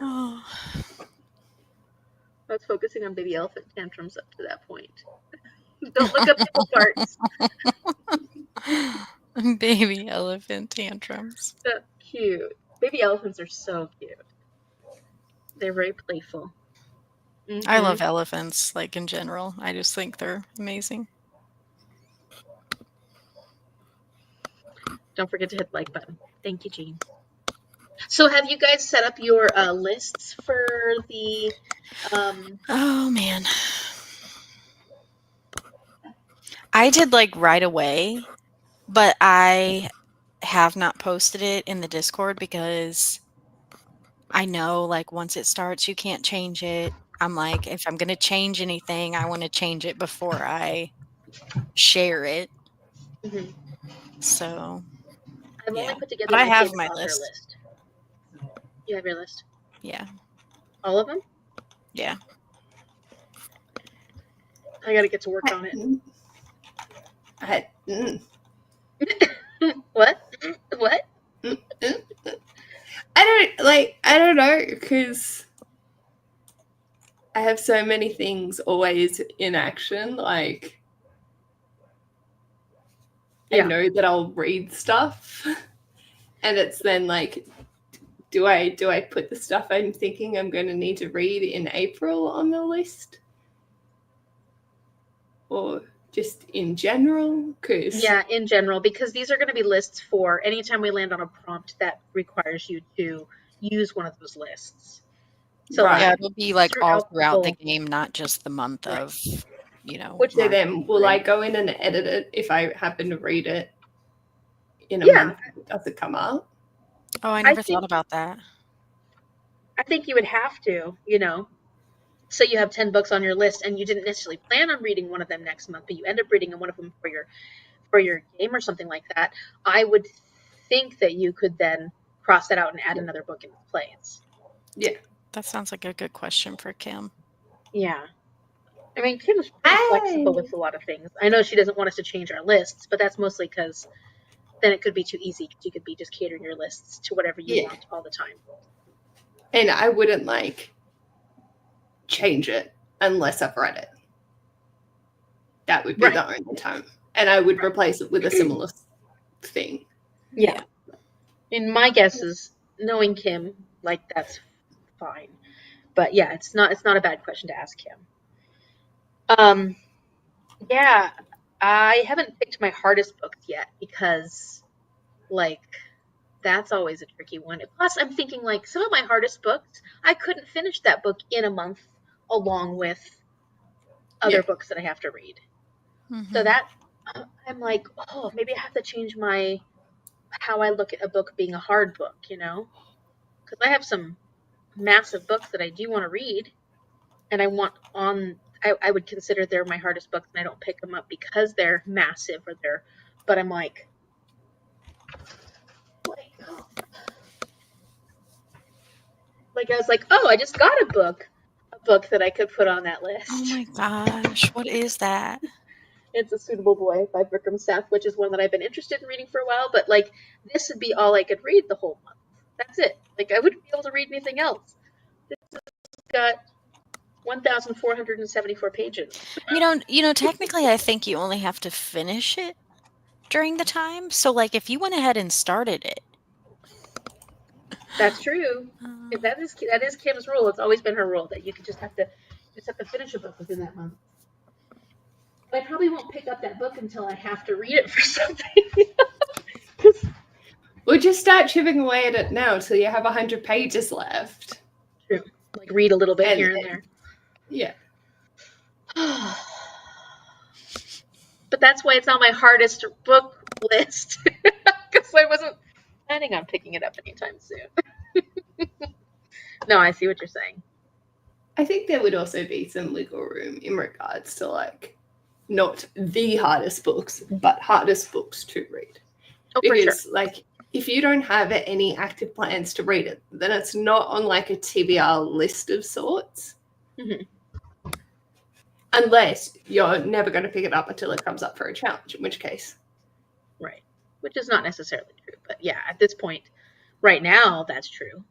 Oh. I was focusing on baby elephant tantrums up to that point. Don't look up people parts. Baby elephant tantrums. So cute. Baby elephants are so cute. They're very playful. Mm-hmm. I love elephants, like in general. I just think they're amazing. Don't forget to hit the like button. Thank you, Jean. So have you guys set up your lists for the... Oh, man. I did like right away, but I have not posted it in the Discord because I know like once it starts, you can't change it. I'm like, if I'm going to change anything, I want to change it before I share it. Mm-hmm. So I've only put together but I have kids' my author list. You have your list? Yeah. All of them? Yeah. I gotta get to work on it. What? What? I don't know, because I have so many things always in action. Like, I know that I'll read stuff, and it's then like, do I put the stuff I'm thinking I'm going to need to read in April on the list? Or just in general? Yeah, in general, because these are going to be lists for anytime we land on a prompt that requires you to use one of those lists. So Right. Yeah, it'll be like all throughout throughout the whole, game, not just the month Right. of, you know. Which So is then will I fine. go in and edit it if I happen to read it in a Yeah. month? Does it come up? Oh, I I never think thought about that. I think you would have to, you know. So you have 10 books on your list and you didn't necessarily plan on reading one of them next month, but you end up reading one of them for your game or something like that. I would think that you could then cross that out and add another book in its place. Yeah. That sounds like a good question for Kim. Yeah. I mean, Kim's pretty flexible with a lot of things. I know she doesn't want us to change our lists, but that's mostly because then it could be too easy because you could be just catering your lists to whatever you want all the time. And I wouldn't like change it unless I've read it. That would be the only time. And I would replace it with a similar thing. Yeah. And my guess is, knowing Kim, like, that's fine. But yeah, it's not a bad question to ask Kim. Yeah, I haven't picked my hardest books yet because, like, that's always a tricky one. Plus, I'm thinking, like, some of my hardest books, I couldn't finish that book in a month along with other books that I have to read. Mm-hmm. So that, I'm like, oh, maybe I have to change how I look at a book being a hard book, you know? Because I have some massive books that I do want to read, and I would consider they're my hardest books, and I don't pick them up because they're massive but I'm like I was like, oh, I just got a book that I could put on that list. Oh my gosh, what is that? It's A Suitable Boy by Vikram Seth, which is one that I've been interested in reading for a while, but like this would be all I could read the whole month. That's it. Like I wouldn't be able to read anything else. This has got 1,474 pages. You know, technically I think you only have to finish it during the time. So like if you went ahead and started it. That's true. That is Kim's rule. It's always been her rule that you just have to finish a book within that month. But I probably won't pick up that book until I have to read it for something. We'll just start chipping away at it now till you have 100 pages left. True. Like read a little bit here and there. Yeah. But that's why it's on my hardest book list. Because I wasn't planning on picking it up anytime soon. No, I see what you're saying. I think there would also be some wiggle room in regards to like not the hardest books, but hardest books to read. Oh, because for sure. Like if you don't have any active plans to read it, then it's not on like a TBR list of sorts. Mm-hmm. Unless you're never going to pick it up until it comes up for a challenge, in which case. Right. Which is not necessarily true. But yeah, at this point, right now, that's true.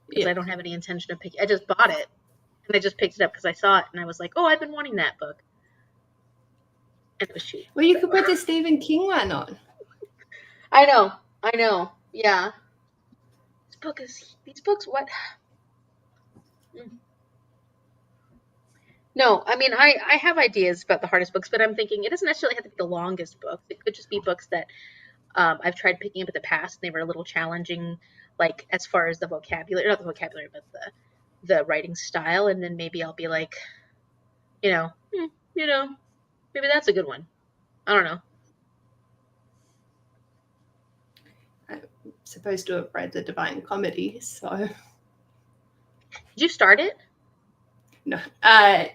Because I don't have any intention of picking it. I just bought it. And I just picked it up because I saw it. And I was like, oh, I've been wanting that book. And it was cheap. Well, you could put the Stephen King one on. I know. Yeah. These books, what? No, I mean, I have ideas about the hardest books, but I'm thinking it doesn't necessarily have to be the longest books. It could just be books that I've tried picking up in the past, and they were a little challenging, like as far as the vocabulary, not the vocabulary, but the writing style. And then maybe I'll be like, maybe that's a good one. I don't know. I'm supposed to have read the Divine Comedy, so. Did you start it? No.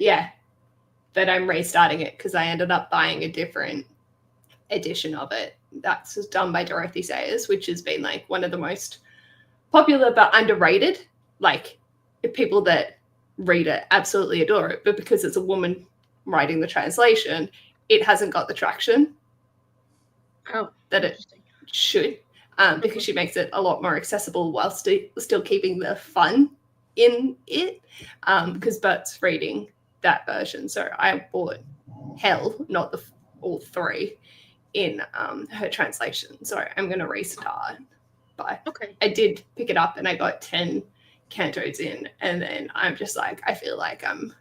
Yeah. But I'm restarting it because I ended up buying a different edition of it. That's done by Dorothy Sayers, which has been like one of the most popular but underrated. Like people that read it absolutely adore it, but because it's a woman writing the translation, it hasn't got the traction that it should, because she makes it a lot more accessible while still keeping the fun in it, because Bert's reading that version. So I bought Hell, not all three, in her translation. So I'm going to restart. But I did pick it up and I got 10 cantos in, and then I'm just like, I feel like I'm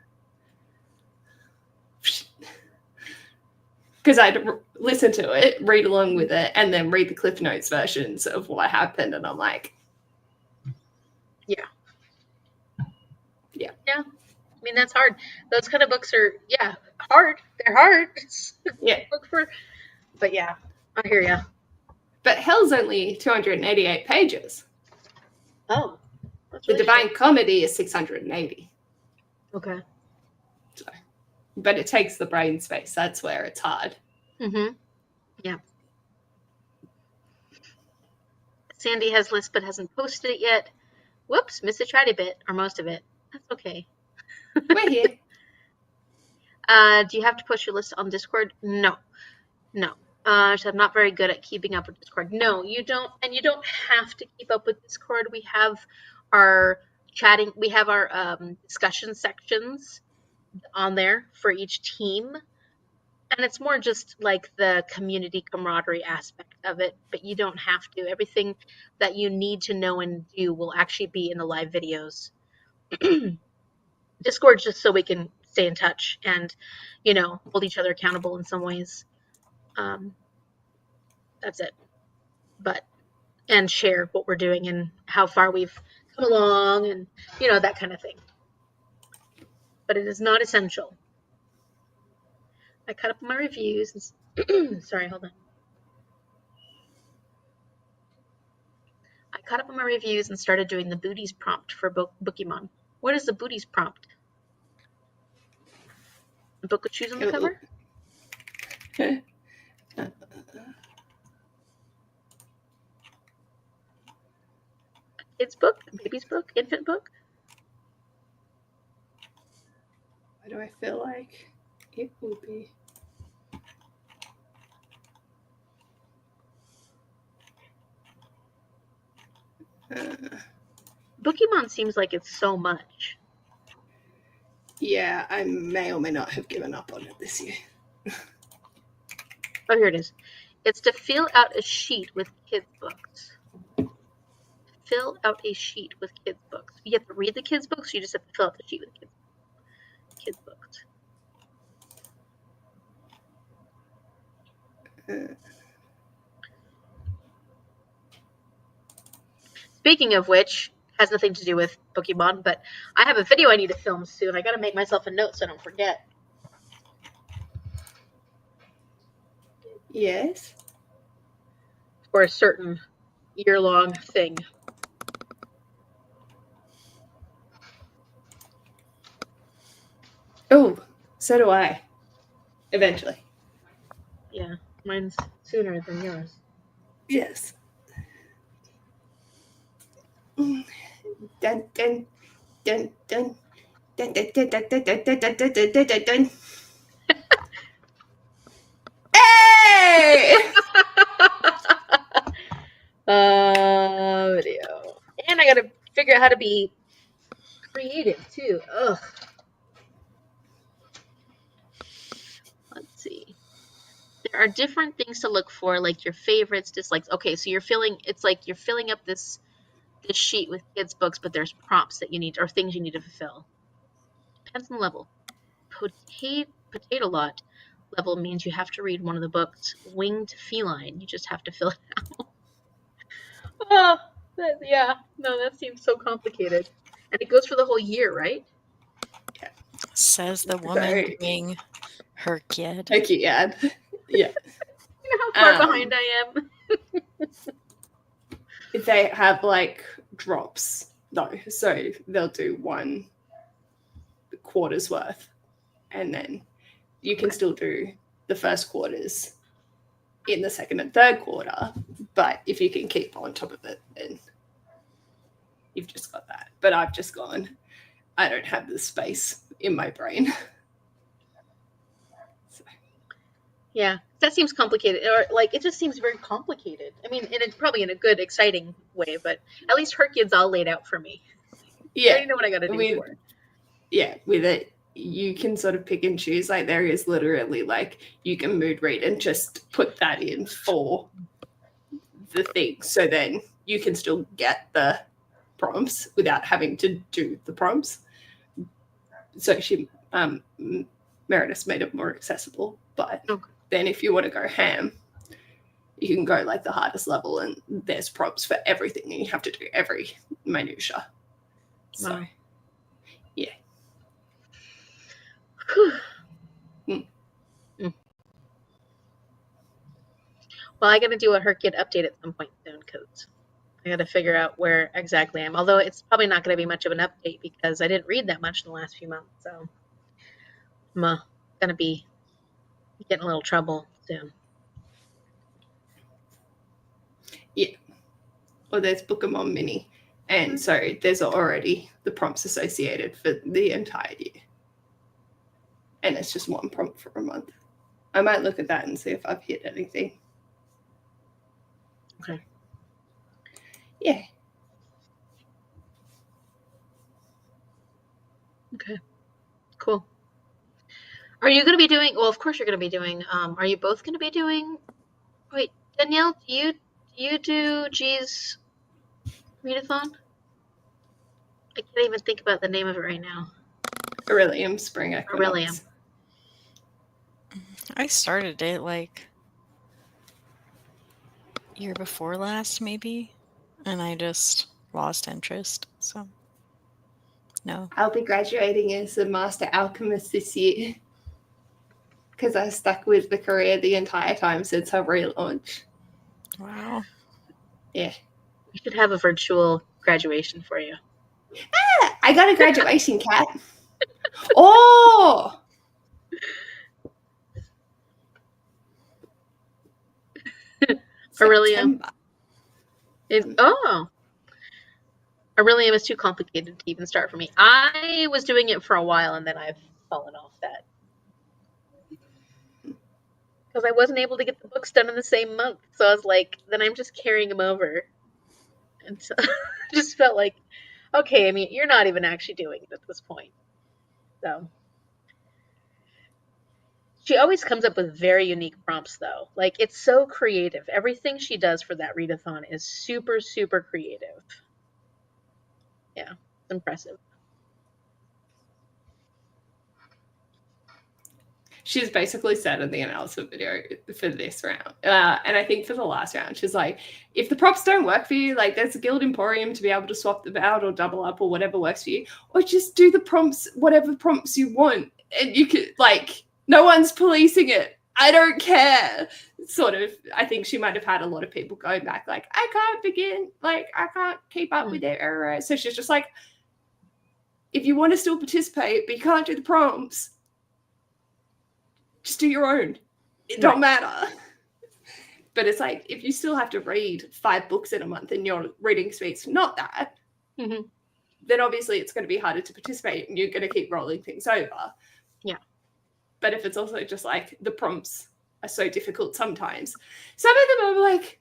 because I'd listen to it, read along with it, and then read the Cliff Notes versions of what happened, and I'm like, yeah. Yeah. I mean, that's hard. Those kind of books are, hard. They're hard. Yeah. But yeah, I hear ya. But Hell's only 288 pages. Oh. The Divine Comedy is 680. Okay. So, but it takes the brain space. That's where it's hard. Mm-hmm. Yeah. Sandy has lists but hasn't posted it yet. Whoops, missed a tiny bit, or most of it. That's okay. We're here. Do you have to post your list on Discord? No. I'm not very good at keeping up with Discord. No, you don't, and you don't have to keep up with Discord. We have our discussion sections on there for each team, and it's more just like the community camaraderie aspect of it, but you don't have to. Everything that you need to know and do will actually be in the live videos. Discord just so we can stay in touch and, hold each other accountable in some ways. That's it. And share what we're doing and how far we've come along and, that kind of thing. But it is not essential. I cut up my reviews. Sorry, hold on. I caught up on my reviews and started doing the booties prompt for Bookemon. What is the booties prompt? A book with shoes on the cover? A kid's book? A baby's book? Infant book? Why do I feel like it would be? Bookemon seems like it's so much. Yeah, I may or may not have given up on it this year. Oh, here it is. It's to fill out a sheet with kids' books. Fill out a sheet with kids' books. You have to read the kids' books, or you just have to fill out the sheet with kids' books. Speaking of which, has nothing to do with Pokemon, but I have a video I need to film soon. I gotta make myself a note so I don't forget. Yes. For a certain year-long thing. Oh, so do I. Eventually. Yeah, mine's sooner than yours. Yes. Dun dun dun dun dun dun dun dun dun dun dun dun dun dun dun. Hey! Video. And I gotta figure out how to be creative too. Ugh. Let's see. There are different things to look for, like your favorites, dislikes. Okay, so you're filling up this sheet with kids' books, but there's prompts that you need, or things you need to fulfill. Depends on the level. Potato lot level means you have to read one of the books. Winged feline, you just have to fill it out. Oh, that seems so complicated. And it goes for the whole year, right? Yeah. Says the woman doing her kid. Her kid. Yeah. You know how far behind I am? They have like drops though, so they'll do 1 quarter's worth, and then you can still do the first quarters in the second and third quarter. But if you can keep on top of it, then you've just got that. But I've just gone, I don't have the space in my brain. Yeah, that seems complicated, or like it just seems very complicated. I mean, probably in a good, exciting way, but at least her kid's all laid out for me. Yeah, I already know what I got to do for it. Yeah, with it, you can sort of pick and choose. Like there is literally like you can mood read and just put that in for the thing, so then you can still get the prompts without having to do the prompts. So she, Meredith made it more accessible, but. Okay. then if you want to go ham, you can go like the hardest level, and there's prompts for everything, and you have to do every minutia. So, Wow. yeah. Well, I got to do a Herkid update at some point soon because I got to figure out where exactly I am. Although it's probably not going to be much of an update because I didn't read that much in the last few months. So I'm going to be getting a little trouble soon. Yeah. Well, there's Bookemon Mini. And so there's already the prompts associated for the entire year. And it's just one prompt for a month. I might look at that and see if I've hit anything. Okay. Yeah. Okay. Cool. Are you going to be doing, well, of course you're going to be doing, are you both going to be doing, wait, Danielle, do you do G's readathon? I can't even think about the name of it right now. Aurelium Spring Equinox. Aurelium. I started it like year before last, maybe, and I just lost interest. So, no. I'll be graduating as a Master Alchemist this year because I stuck with the career the entire time since our relaunch. Wow. Yeah. We should have a virtual graduation for you. Ah, I got a graduation cat. Oh! Aurelium. Aurelium is too complicated to even start for me. I was doing it for a while and then I've fallen off that. Because I wasn't able to get the books done in the same month. So I was like, then I'm just carrying them over. And so I just felt like, okay, I mean, you're not even actually doing it at this point. So she always comes up with very unique prompts, though. Like, it's so creative. Everything she does for that readathon is super, super creative. Yeah, it's impressive. She's basically said in the announcement video for this round, and I think for the last round, she's like, if the prompts don't work for you, like there's a Guild Emporium to be able to swap them out or double up or whatever works for you, or just do the prompts, whatever prompts you want, and you could, like, no one's policing it. I don't care. Sort of, I think she might have had a lot of people going back like, I can't begin, like, I can't keep up with their error. So she's just like, if you want to still participate, but you can't do the prompts, just do your own. It don't matter. But it's like, if you still have to read 5 books in a month and your reading speed's not that, then obviously it's going to be harder to participate and you're going to keep rolling things over. Yeah. But if it's also just like the prompts are so difficult sometimes, some of them are like,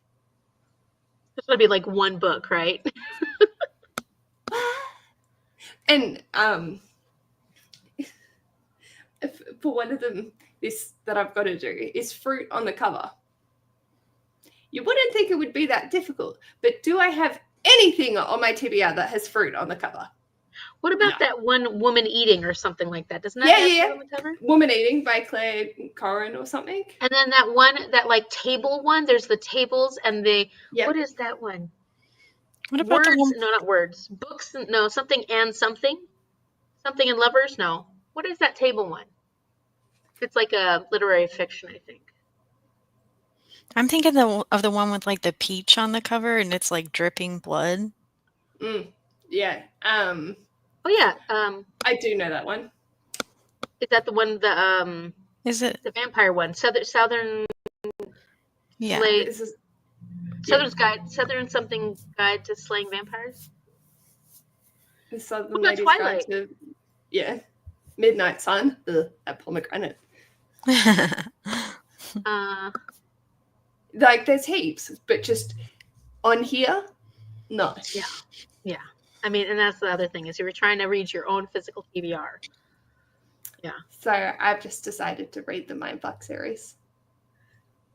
this would be like one book, right? and for one of them, this that I've got to do is fruit on the cover. You wouldn't think it would be that difficult, but do I have anything on my TBR that has fruit on the cover? What about that one, Woman Eating or something like that? Doesn't that have fruit on the cover? Woman Eating by Claire Corrin or something. And then that one, that like table one, there's the tables and the, what is that one? What about words? the one? No, not words. Books, no, something and something. Something and lovers? No. What is that table one? It's like a literary fiction, I think. I'm thinking of the one with like the peach on the cover and it's like dripping blood. Yeah. Oh yeah. I do know that one. Is that the one? Is it the vampire one? Southern. Yeah. Southern something guide to slaying vampires. The Southern Ladies Guide to Midnight Sun. That pomegranate. Like there's heaps, but just on here, no. Yeah. I mean, and that's the other thing is you were trying to read your own physical TBR. Yeah. So I've just decided to read the Mindfuck series.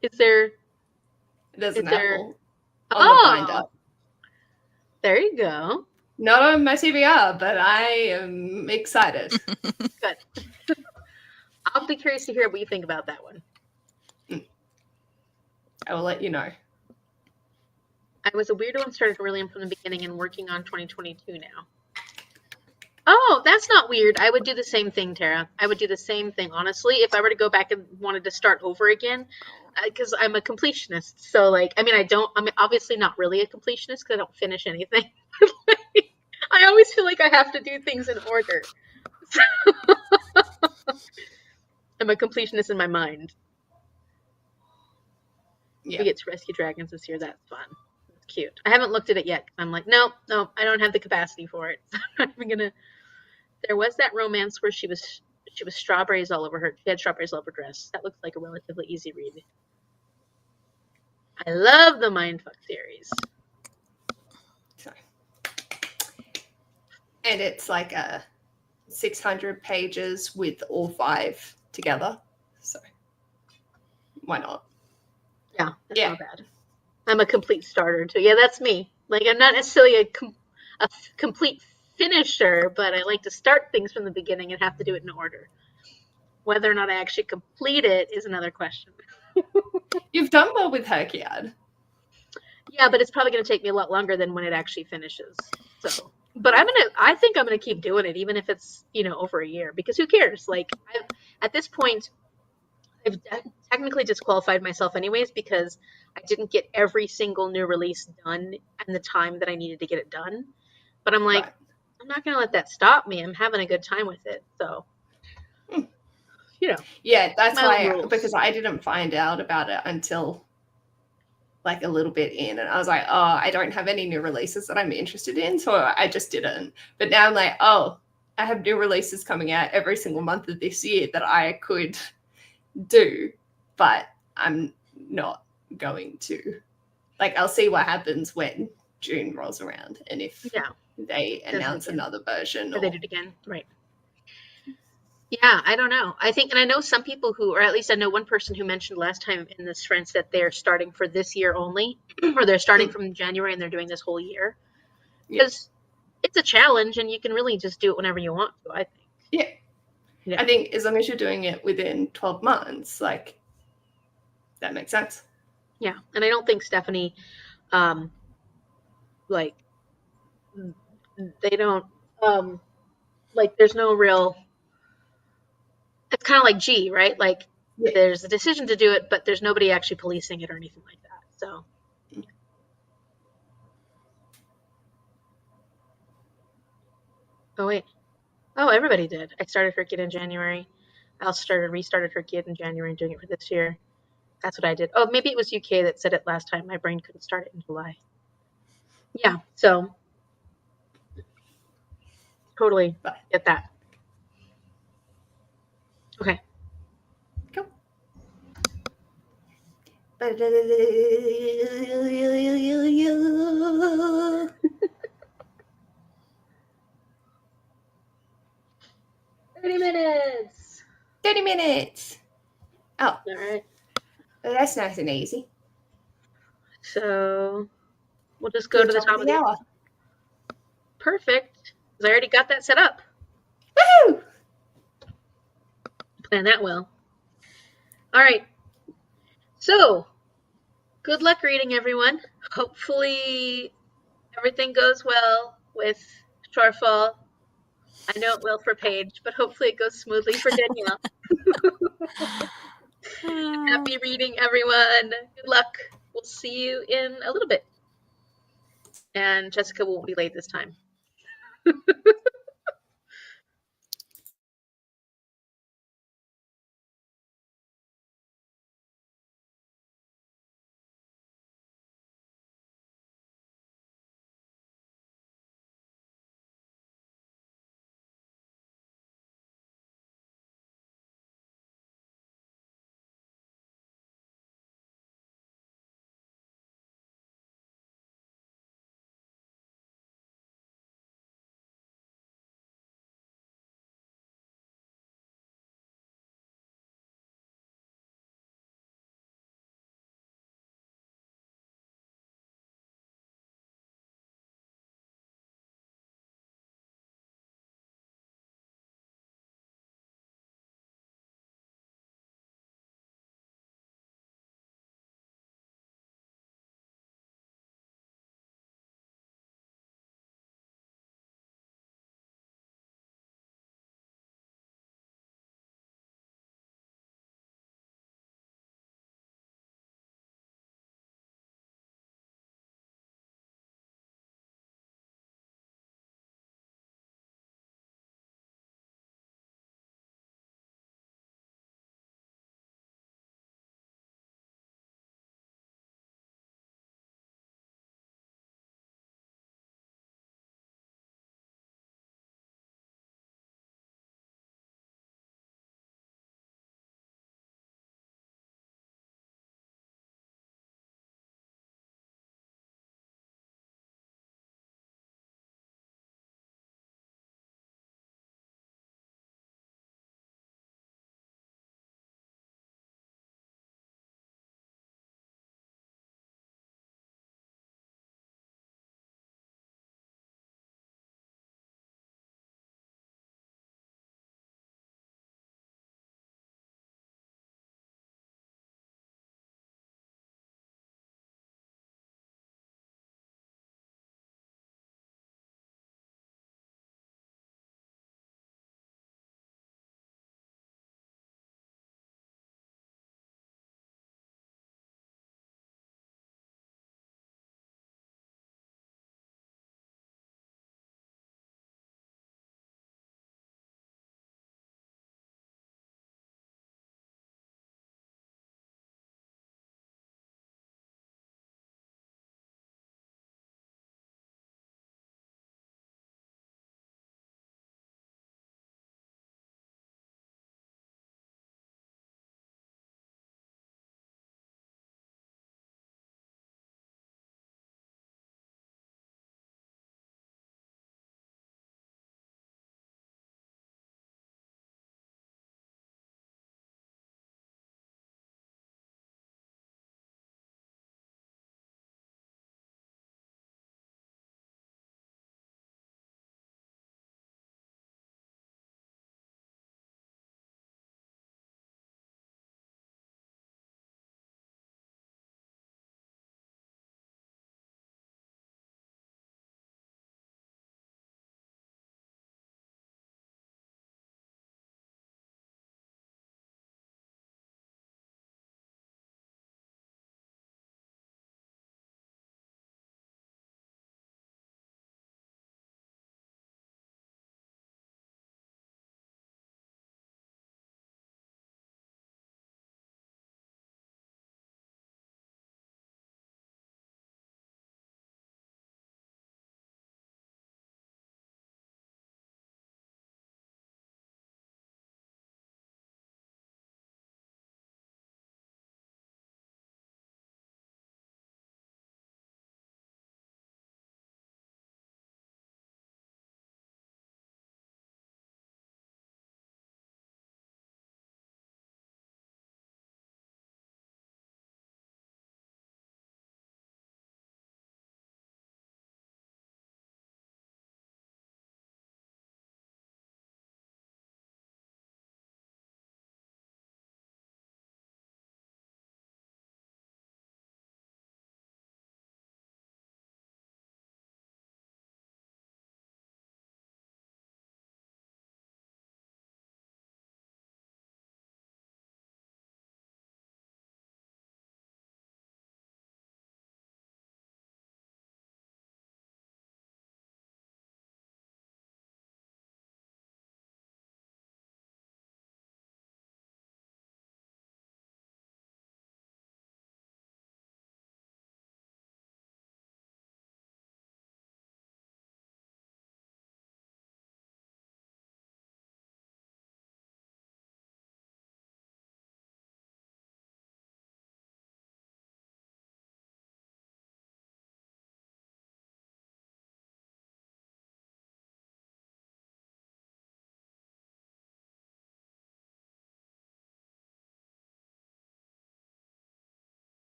There's an apple on the binder. There you go. Not on my TBR, but I am excited. Good. I'll be curious to hear what you think about that one. I will let you know. I was a weirdo and started reading from the beginning and working on 2022 now. Oh, that's not weird. I would do the same thing, Tara. I would do the same thing, honestly, if I were to go back and wanted to start over again, because I'm a completionist. So, like, I mean, I'm obviously not really a completionist because I don't finish anything. I always feel like I have to do things in order. I'm a completionist in my mind. Yeah. We get to rescue dragons this year. That's fun. It's cute. I haven't looked at it yet. I'm like, no, I don't have the capacity for it. I'm not even gonna. There was that romance where she was strawberries all over her. She had strawberries all over her dress. That looks like a relatively easy read. I love the Mindfuck series. So, and it's like 600 pages with all 5 together. So why not? Yeah, that's not bad. I'm a complete starter too. Yeah, that's me. Like, I'm not necessarily a complete finisher, but I like to start things from the beginning and have to do it in order. Whether or not I actually complete it is another question. You've done well with Herkiad. Yeah, but it's probably going to take me a lot longer than when it actually finishes. So, but I think I'm gonna keep doing it, even if it's over a year, because who cares? Like, at this point, I've technically disqualified myself anyways because I didn't get every single new release done in the time that I needed to get it done. But I'm like, Right. I'm not gonna let that stop me. I'm having a good time with it, so Yeah, that's why, because I I didn't find out about it until like a little bit in, and I was like, oh, I don't have any new releases that I'm interested in, so I just didn't. But now I'm like, oh, I have new releases coming out every single month of this year that I could do, but I'm not going to. Like, I'll see what happens when June rolls around, and if they announce another version, or they do it again, right? Yeah, I don't know. I think, and I know some people who, or at least I know one person who mentioned last time in this friends that they're starting for this year only, or they're starting from January and they're doing this whole year. Because it's a challenge and you can really just do it whenever you want to, I think. Yeah. I think as long as you're doing it within 12 months, like, that makes sense. Yeah, and I don't think Stephanie, like, they don't, like, there's no real, it's kind of like G, right? Like, there's a decision to do it, but there's nobody actually policing it or anything like that, so. Oh, wait. Oh, everybody did. I started her kid in January. I also restarted her kid in January and doing it for this year. That's what I did. Oh, maybe it was UK that said it last time. My brain couldn't start it in July. Yeah, so totally get that. Okay. Go. 30 minutes. 30 minutes. Oh. All right. Well, that's nice and easy. So we'll just go to the top of the hour. Perfect. Because I already got that set up. Woohoo! Plan that well. All right. So good luck reading, everyone. Hopefully everything goes well with Shorefall. I know it will for Paige, but hopefully it goes smoothly for Danielle. Happy reading, everyone. Good luck. We'll see you in a little bit. And Jessica won't be late this time.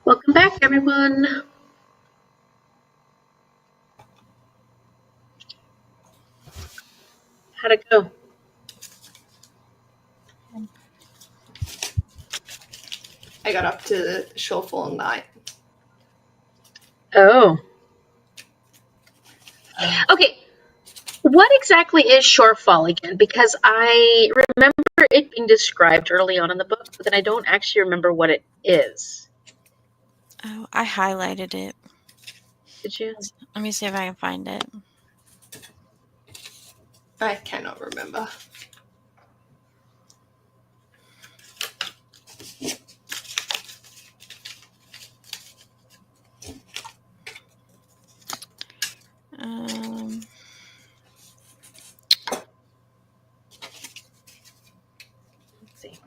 Welcome back, everyone. How'd it go? I got up to Shorefall night. Oh. Okay. What exactly is Shorefall again? Because I remember it being described early on in the book, but then I don't actually remember what it is. Oh, I highlighted it. Did you? Let me see if I can find it. I cannot remember. Let's see.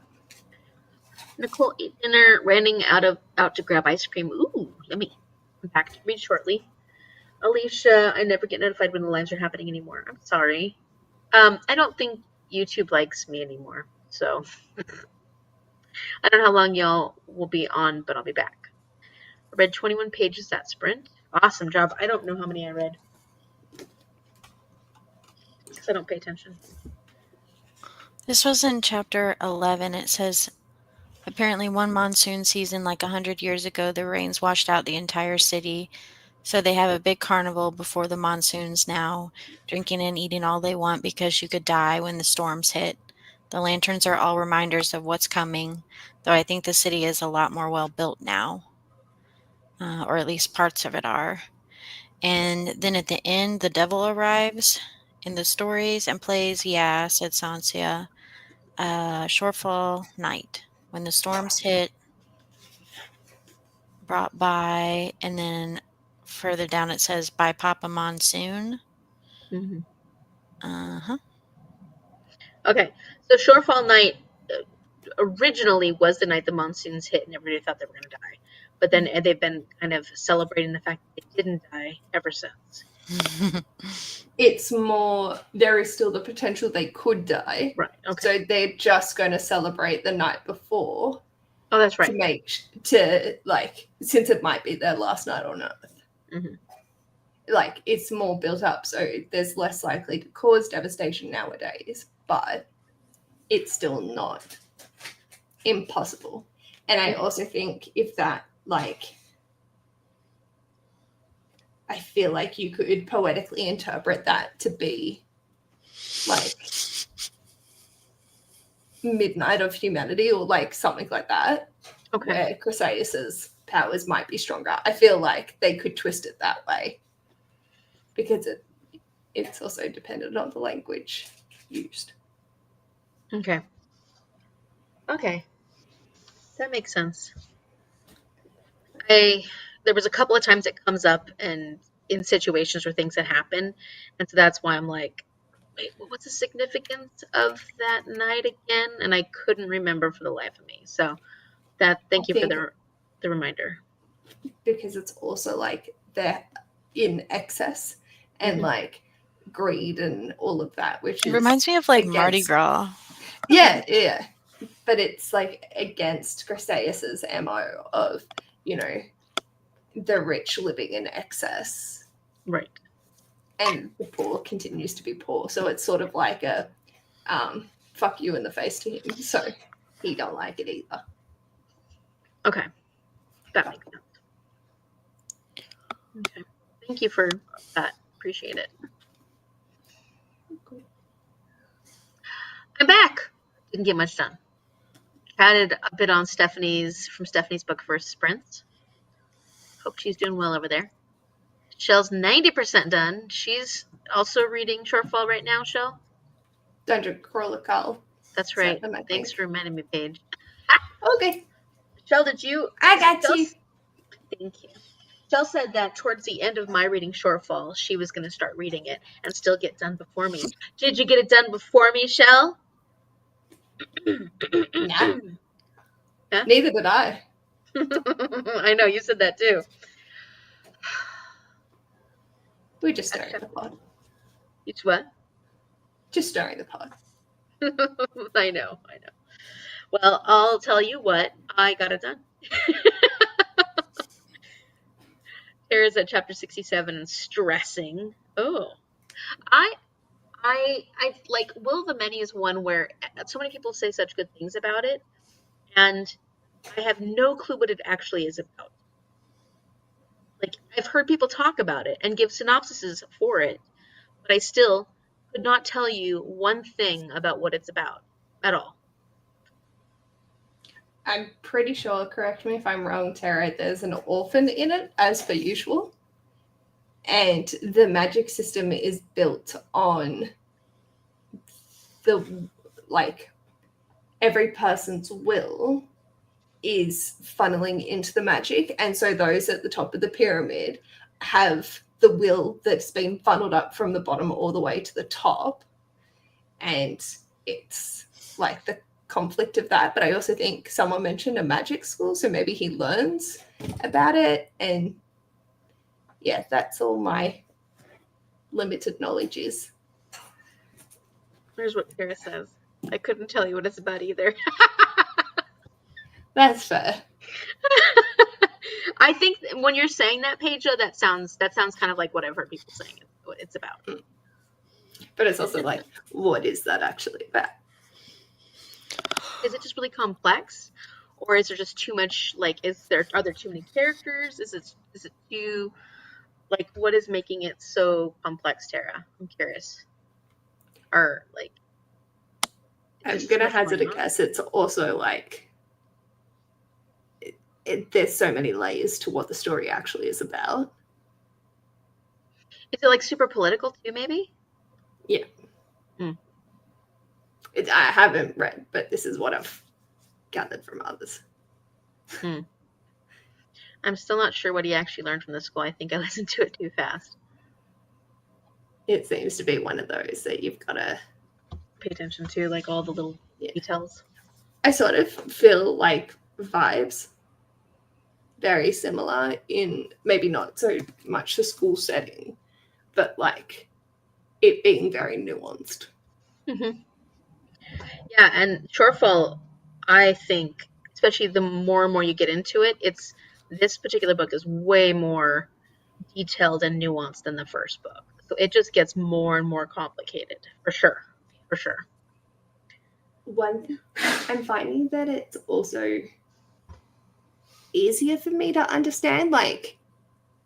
Nicole ate dinner, running out to grab ice cream. Ooh, yummy. I'm back to read shortly. Alicia, I never get notified when the lives are happening anymore. I'm sorry. I don't think YouTube likes me anymore, so I don't know how long y'all will be on, but I'll be back. I read 21 pages that sprint. Awesome job. I don't know how many I read because I don't pay attention. This was in chapter 11. It says, apparently one monsoon season like 100 years ago, the rains washed out the entire city. So they have a big carnival before the monsoons now, drinking and eating all they want because you could die when the storms hit. The lanterns are all reminders of what's coming, though I think the city is a lot more well built now. Or at least parts of it are. And then at the end, the devil arrives in the stories and plays, yeah, said Sansia, Shorefall night. When the storms hit, brought by, and then further down it says, by Papa Monsoon. Mm-hmm. Uh-huh. Okay, so Shorefall night originally was the night the monsoons hit and everybody thought they were going to die. But then they've been kind of celebrating the fact that they didn't die ever since. It's more, there is still the potential they could die. Right, okay. So they're just going to celebrate the night before. Oh, that's right. Since it might be their last night on Earth. Mm-hmm. Like, it's more built up, so there's less likely to cause devastation nowadays, but it's still not impossible. And I also think if that, I feel like you could poetically interpret that to be midnight of humanity or something like that. Okay. Where Chrysais's powers might be stronger. I feel like they could twist it that way because it's also dependent on the language used. Okay. That makes sense. There was a couple of times it comes up and in situations or things that happen, and so that's why I'm like, wait, what's the significance of that night again? And I couldn't remember for the life of me. So thank you for the reminder. Because it's also they're in excess and greed and all of that, which it reminds me of Mardi Gras. Yeah. But it's against Chrysais's MO of, the rich living in excess. Right. And the poor continues to be poor. So it's sort of like a fuck you in the face to him. So he don't like it either. Okay. That makes sense. Okay. Thank you for that. Appreciate it. I'm back. Didn't get much done. Chatted a bit on Stephanie's book First Sprints. Hope she's doing well over there. Shell's 90% done. She's also reading Shorefall right now, Shell? Dungeon Chronicle. That's right. Thanks for reminding me, Paige. Okay. Shell, did you? I got you. Thank you. Shell said that towards the end of my reading Shorefall, she was going to start reading it and still get done before me. Did you get it done before me, Shell? No. Huh? Neither did I. I know, you said that too. We're just stirring the pot. It's what? Just stirring the pot. I know. Well, I'll tell you what, I got it done. Tara's at chapter 67 and stressing. Oh, I I like Will of the Many is one where so many people say such good things about it, and I have no clue what it actually is about. Like, I've heard people talk about it and give synopsises for it, but I still could not tell you one thing about what it's about at all. I'm pretty sure, correct me if I'm wrong, Tara, there's an orphan in it, as per usual. And the magic system is built on the, like, every person's will is funneling into the magic. And so those at the top of the pyramid have the will that's been funneled up from the bottom all the way to the top. And it's like the conflict of that. But I also think someone mentioned a magic school, so maybe he learns about it. And yeah, that's all my limited knowledge is. Here's what Tara says. I couldn't tell you what it's about either. That's fair. I think when you're saying that, Paige, that sounds kind of like what I've heard people saying what it's about. But it's also like, what is that actually about? Is it just really complex, or is there just too much? Like, are there too many characters? Is it too, like, what is making it so complex, Tara? I'm curious. Or like, I'm gonna hazard a guess. It's also like there's so many layers to what the story actually is about. Is it like super political too? Maybe. Yeah. I haven't read, but this is what I've gathered from others. I'm still not sure what he actually learned from the school. I think I listened to it too fast. It seems to be one of those that you've got to pay attention to, like all the little details. I sort of feel like vibes very similar in maybe not so much the school setting, but like it being very nuanced. Mm-hmm. Yeah, and Shorefall, I think, especially the more and more you get into it, this particular book is way more detailed and nuanced than the first book. So it just gets more and more complicated, for sure. One, I'm finding that it's also easier for me to understand, like,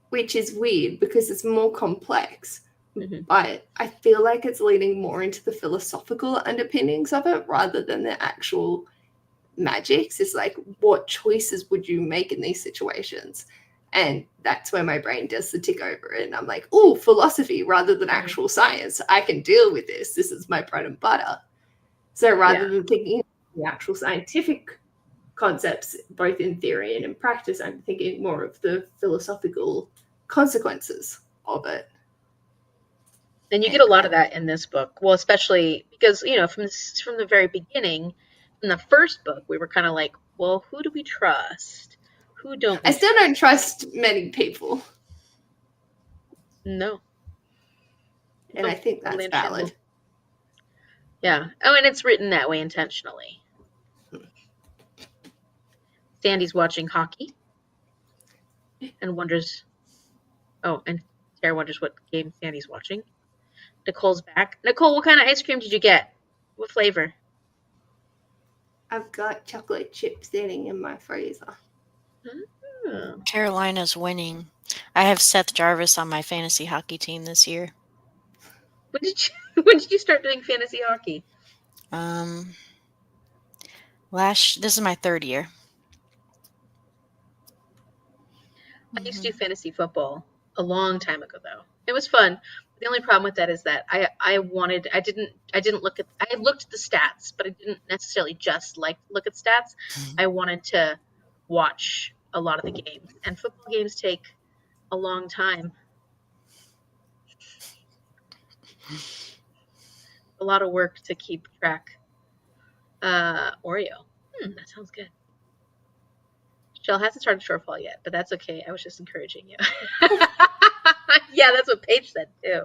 which is weird because it's more complex. Mm-hmm. But I feel like it's leaning more into the philosophical underpinnings of it rather than the actual magics. It's like, what choices would you make in these situations? And that's where my brain does the tick over it. And I'm like, oh, philosophy rather than actual science. I can deal with this. This is my bread and butter. So rather than thinking the actual scientific concepts, both in theory and in practice, I'm thinking more of the philosophical consequences of it. And you get a lot of that in this book. Well, especially because, from the very beginning, in the first book, we were kind of like, well, who do we trust? Who don't we I still don't trust many people. No. And I think that's valid. Yeah. Oh, and it's written that way intentionally. Sandy's watching hockey and wonders, and Tara wonders what game Sandy's watching. Nicole's back. Nicole, what kind of ice cream did you get? What flavor? I've got chocolate chip sitting in my freezer. Carolina's winning. I have Seth Jarvis on my fantasy hockey team this year. When did you start doing fantasy hockey? This is my third year. I used to do fantasy football a long time ago, though. It was fun. The only problem with that is that I looked at the stats, but I didn't necessarily just look at stats. I wanted to watch a lot of the games, and football games take a long time. A lot of work to keep track. Oreo. That sounds good. Shell hasn't started Shorefall yet, but that's okay. I was just encouraging you. Yeah, that's what Paige said too.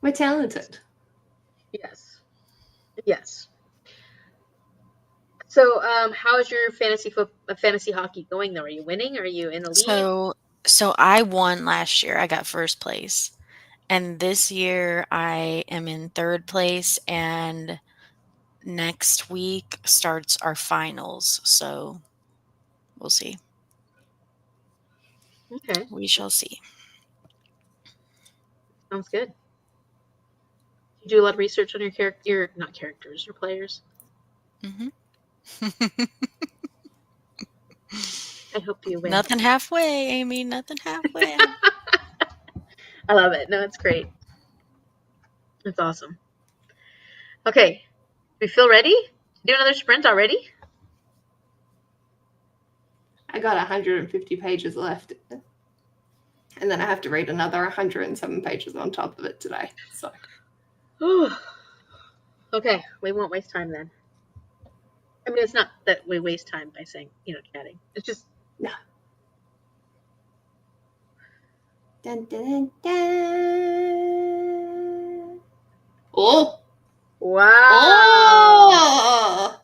We're talented. Yes. So, how's your fantasy hockey going though? Are you winning? Are you in the lead? So I won last year. I got first place. And this year I am in third place, and next week starts our finals. So we'll see. Okay, We shall see. sounds good. You do a lot of research on your not characters, your players. Hmm. I hope you win. Nothing halfway, Amy. Nothing halfway. I love it. No, it's great. It's awesome. Okay, we feel ready to do another sprint already? I got 150 pages left. And then I have to read another 107 pages on top of it today. So, okay, we won't waste time then. I mean, it's not that we waste time by saying, chatting. It's just no. Dun, dun, dun. Oh! wow. Oh!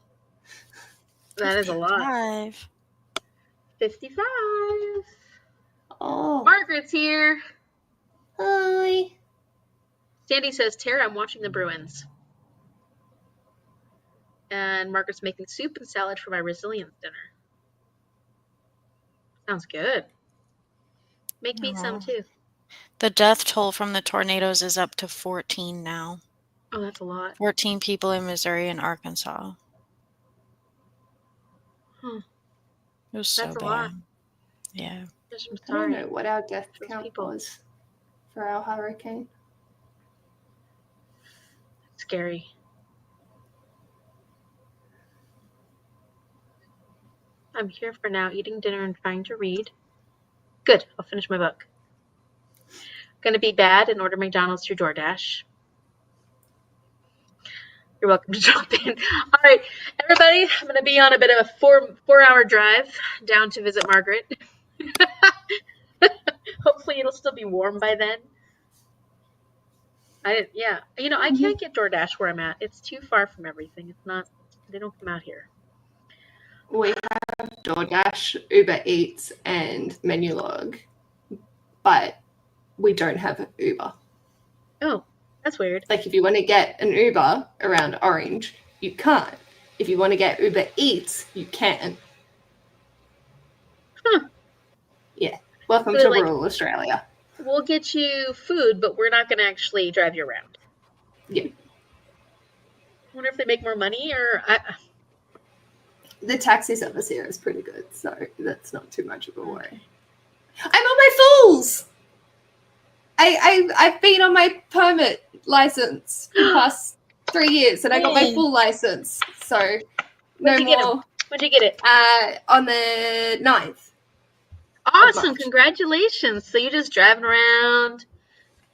That is a lot. 55. Oh. Margaret's here. Hi. Sandy says, Tara, I'm watching the Bruins. And Margaret's making soup and salad for my resilience dinner. Sounds good. Make me some too. The death toll from the tornadoes is up to 14 now. Oh, that's a lot. 14 people in Missouri and Arkansas. Huh. It was so That's a bad. lot. Yeah. I'm I don't sorry. know what our death Those count people. was for our hurricane. Scary. I'm here for now, eating dinner and trying to read. Good. I'll finish my book. Gonna be bad and order McDonald's through DoorDash. You're welcome to jump in. All right, everybody, I'm gonna be on a bit of a four-hour drive down to visit Margaret. Hopefully it'll still be warm by then. I can't get DoorDash where I'm at. It's too far from everything. It's not. They don't come out here. We have DoorDash, Uber Eats, and Menulog, but we don't have Uber. Oh, that's weird. Like, if you want to get an Uber around Orange, you can't. If you want to get Uber Eats, you can. Huh. Yeah. Welcome So, to rural Australia. We'll get you food, but we're not going to actually drive you around. Yeah. I wonder if they make more money or... The taxi service here is pretty good, so that's not too much of a worry. Okay. I'm on my fulls! I've been on my permit license for the past 3 years, and I got my full license, so no more. When'd you get it? On the 9th. Awesome, congratulations. So you're just driving around.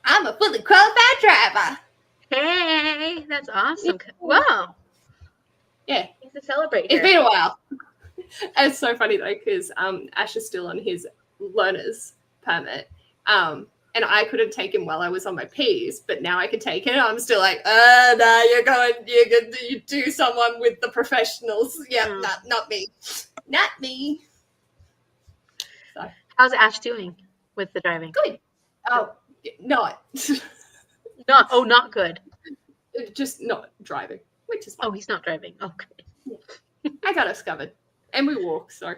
I'm a fully qualified driver. Hey, that's awesome. Yeah. Wow. Yeah. You have to celebrate It's here. been a while. It's so funny though, because Ash is still on his learner's permit. And I couldn't take him while I was on my P's, but now I can take it. I'm still like, no, you do someone with the professionals. Yeah, not me. Not me. So. How's Ash doing with the driving? Good. Oh, not. Not good. Just not driving, which is fine. Oh, he's not driving. Okay. Yeah. I got us covered. And we walk, so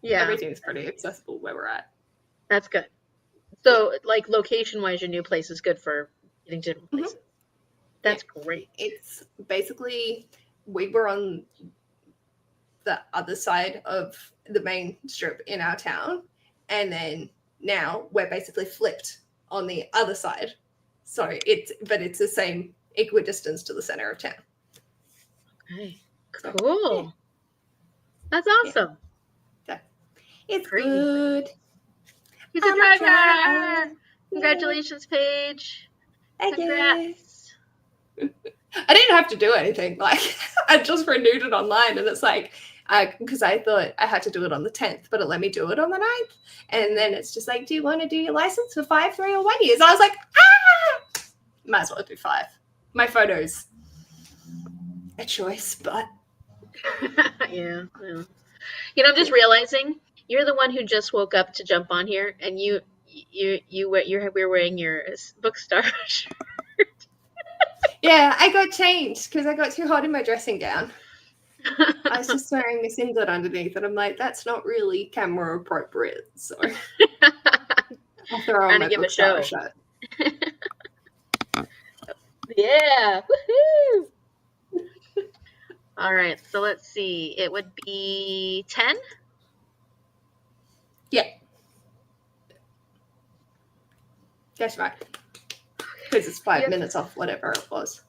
yeah, everything's pretty accessible where we're at. That's good. So, like, location-wise, your new place is good for getting to different places. That's great. It's basically, we were on the other side of the main strip in our town, and then now we're basically flipped on the other side. So it's the same equidistance to the center of town. Okay. Cool. Yeah. That's awesome. Yeah. It's great. Good. He's a driver. Congratulations, Paige. Congrats. I didn't have to do anything. Like, I just renewed it online, and it's like, because I thought I had to do it on the 10th, but it let me do it on the 9th. And then it's just like, do you want to do your license for 5, 3, or 1 year? So I was like, might as well do 5. My photos, a choice, but Yeah. You know, I'm just realizing you're the one who just woke up to jump on here, and we're wearing your BookStara shirt. Yeah, I got changed because I got too hot in my dressing gown. I was just wearing this singlet underneath, and I'm like, that's not really camera appropriate. So I'll throw on Trying to my give a BookStara show. shirt. Yeah. Woohoo! All right, so let's see. It would be 10. Yeah. That's right. Because it's 5 minutes off whatever it was.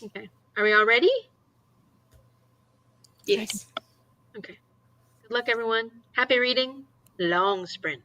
Okay. Are we all ready? Yes. Okay. Good luck, everyone. Happy reading. Long sprint.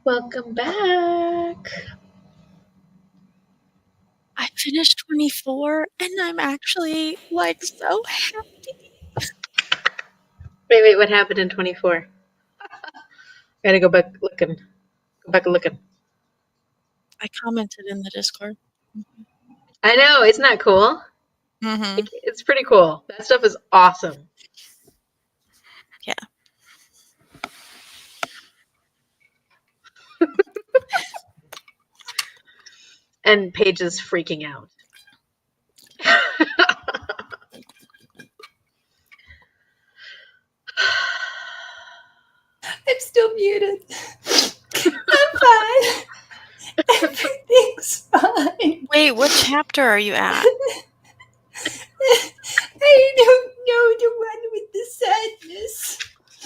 Welcome back. I finished 24 and I'm actually like so happy. Wait, what happened in 24? Gotta go back looking. Go back looking. I commented in the Discord. I know, isn't that cool? Mm-hmm. It's pretty cool. That stuff is awesome. Yeah. And Paige is freaking out. I'm still muted. I'm fine. Everything's fine. Wait, what chapter are you at? I don't know the one with the sadness.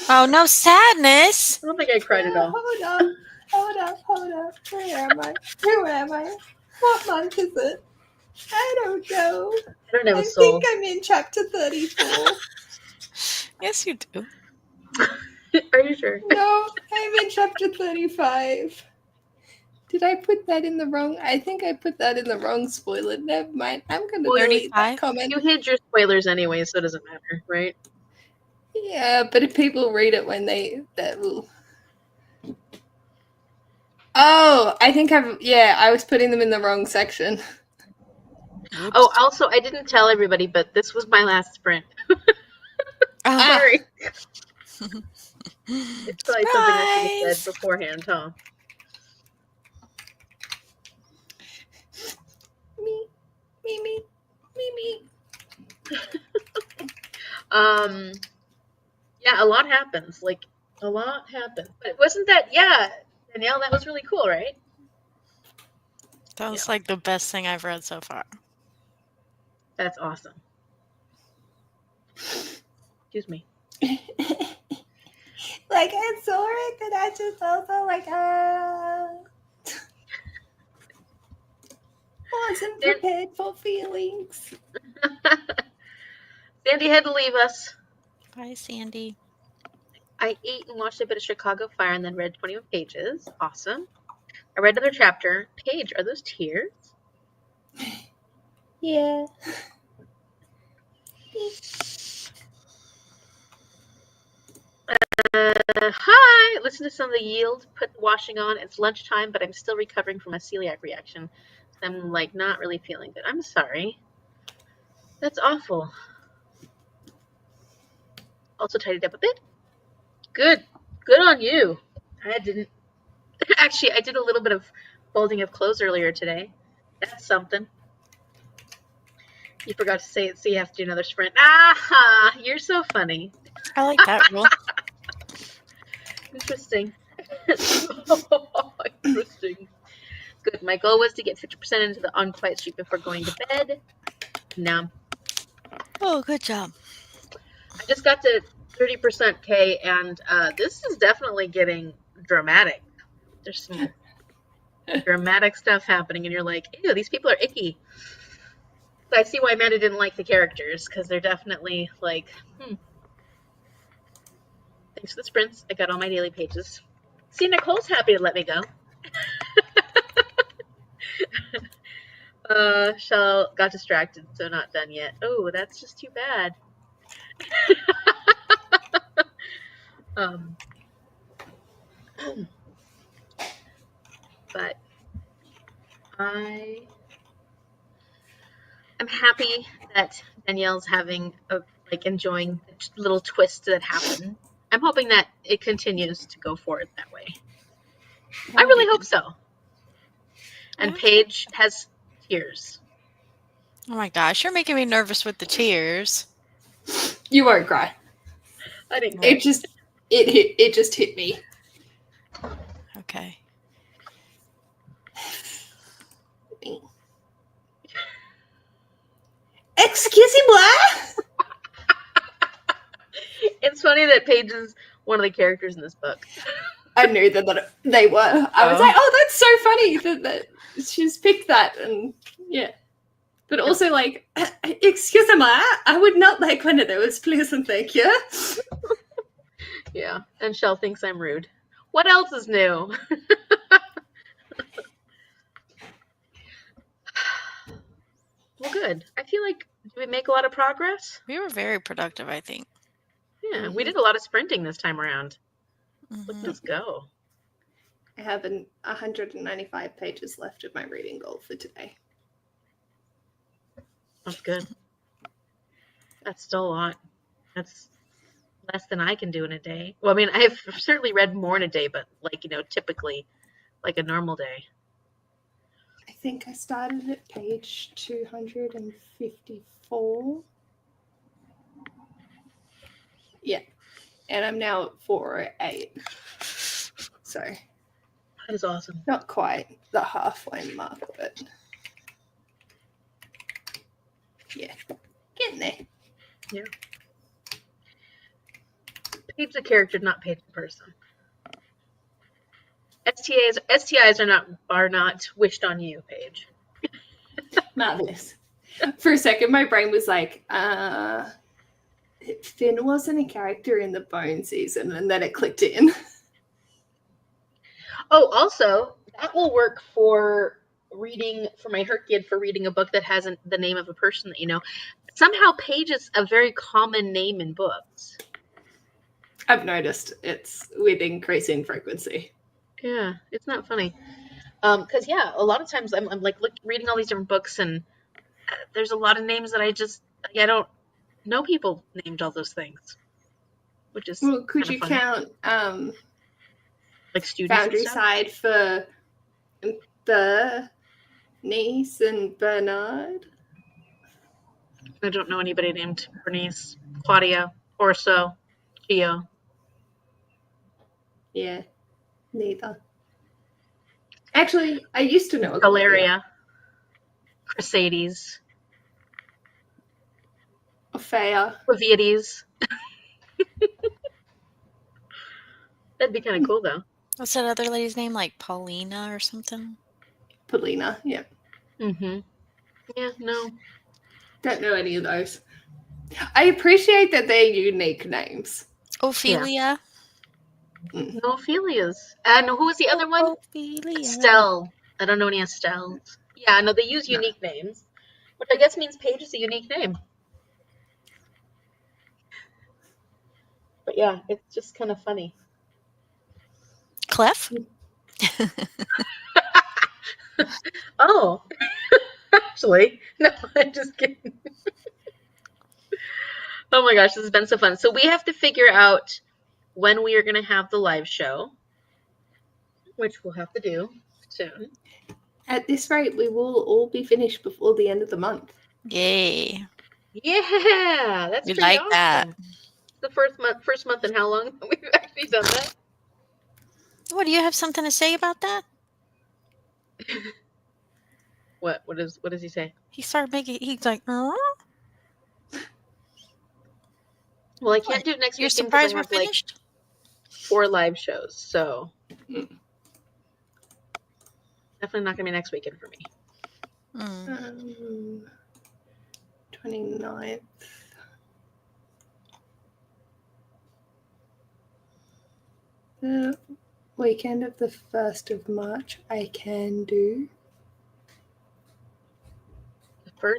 Oh, no sadness. I don't think I cried at all. Hold up. Where am I? What month is it? I don't know. I don't have I a soul. think I'm in chapter 34. Yes, you do. Are you sure? No, I'm in chapter 35. Did I put that in the wrong? I think I put that in the wrong spoiler. Never mind. I'm going to delete that 35? comment. You hid your spoilers anyway, so it doesn't matter, right? Yeah, but if people read it when that will. Oh, I think I was putting them in the wrong section. Oops. Oh, also, I didn't tell everybody, but this was my last sprint. Sorry. It's probably something I should have said beforehand, huh? Me. Yeah, a lot happens. A lot happens. But wasn't that, Danielle, that was really cool, right? That was like the best thing I've read so far. That's awesome. Excuse me. Like, I saw it, and I just also wasn't prepared for feelings. Sandy had to leave us. Bye, Sandy. I ate and watched a bit of Chicago Fire and then read 21 pages. Awesome. I read another chapter. Paige, are those tears? Yeah. Hi! Listen to some of the Yield. Put the washing on. It's lunchtime, but I'm still recovering from a celiac reaction. I'm not really feeling good. I'm sorry. That's awful. Also tidied up a bit. Good. Good on you. I didn't. Actually, I did a little bit of folding of clothes earlier today. That's something. You forgot to say it, so you have to do another sprint. Aha! You're so funny. I like that rule. Interesting. Interesting. Good. My goal was to get 50% into the unquiet streak before going to bed. No. Oh, good job. I just got to 30% K, and this is definitely getting dramatic. There's some dramatic stuff happening, and you're like, ew, these people are icky. So I see why Amanda didn't like the characters, because they're definitely like, Thanks for the sprints. I got all my daily pages. See, Nicole's happy to let me go. Shell got distracted, so not done yet. Oh, that's just too bad. But I'm happy that Danielle's having enjoying the little twists that happen. I'm hoping that it continues to go forward that way. I really hope so. And Paige has tears. Oh my gosh, you're making me nervous with the tears. You won't cry. I didn't. It just hit me. Okay. Excusez-moi? It's funny that Paige is one of the characters in this book. I knew that they were. I was like, oh, that's so funny that she's picked that, and yeah. But also, excuse-moi, I would not like one of those, please and thank you. Yeah, and Shell thinks I'm rude. What else is new? Well, good. I feel like, did we make a lot of progress? We were very productive, I think. Yeah, we did a lot of sprinting this time around. Look Mhm. at us go. I have 195 pages left of my reading goal for today. That's good. That's still a lot. That's less than I can do in a day. Well, I mean, I've certainly read more in a day, but like, typically like a normal day. I think I started at page 254. Yeah. And I'm now at 408. So That is awesome. not quite the halfway mark, but yeah, getting there. Yeah. Page's a character, not Paige a person. STIs are not wished on you, Paige. Marvelous. For a second, my brain was like, Finn wasn't a character in the Bone season, and then it clicked in. Oh, also, that will work for reading, for my Hurt Kid, for reading a book that has the name of a person that you know. Somehow Paige is a very common name in books. I've noticed it's with increasing frequency. Yeah, it's not funny. Because yeah, a lot of times I'm like reading all these different books, and there's a lot of names that I don't know people named all those things, which is Well, could kinda you funny. count Like students and Foundry stuff? Side for Bernice and Bernard? I don't know anybody named Bernice, Claudia, Orso, Gio. Yeah, neither. Actually, I used to know a Valeria, Chrysades, Ophea. Leviades. That'd be kind of cool, though. What's that other lady's name? Like Paulina or something? Paulina, yeah. Mm-hmm. Yeah, no. Don't know any of those. I appreciate that they're unique names. Ophelia. No Ophelias. And who was the other one? Ophelia. Estelle. I don't know any Estelles. Yeah, no, they use unique names, which I guess means Paige is a unique name. But yeah, it's just kind of funny. Clef? Oh, actually, no, I'm just kidding. Oh my gosh, this has been so fun. So we have to figure out when we are going to have the live show, which we'll have to do soon. At this rate, we will all be finished before the end of the month. Yay. Yeah, that's We pretty like awesome. that. The first month in how long we've actually done that? What, do you have something to say about that? What does he say? He started making, he's like, Well, I can't do it next you're weekend because surprised I we're have like finished? 4 live shows, so definitely not gonna be next weekend for me. 29th. The weekend of the 1st of March, I can do.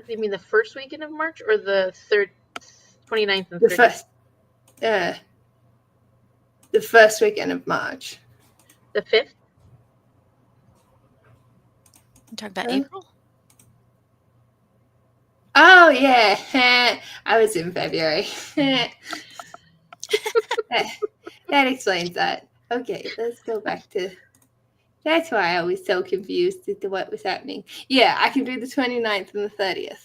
You mean the first weekend of March or the 29th and 30th? The first weekend of March. The 5th? You talking about April? Oh, yeah. I was in February. That explains that. Okay, let's go back to... That's why I was so confused as to what was happening. Yeah, I can do the 29th and the 30th.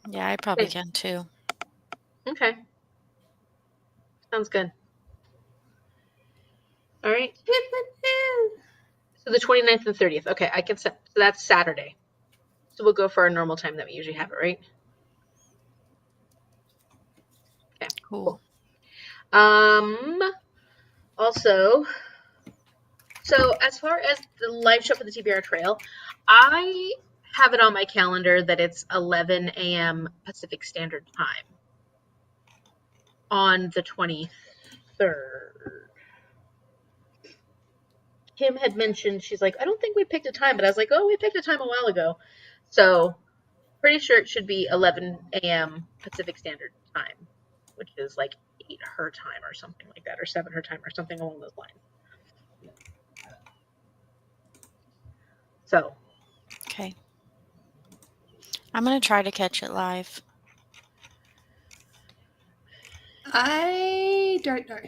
Yeah, I probably can too. Okay. Sounds good. All right. So the 29th and 30th. Okay, I can set. So that's Saturday. So we'll go for our normal time that we usually have it, right? Okay. Cool. Also, so as far as the live show for the TBR Trail, I have it on my calendar that it's 11 a.m. Pacific Standard Time on the 23rd. Kim had mentioned, she's like, I don't think we picked a time, but I was like, oh, we picked a time a while ago. So Pretty sure it should be 11 a.m. Pacific Standard Time, which is like 8 her time or something like that, or 7 her time or something along those lines. So. Okay. I'm going to try to catch it live. I don't know.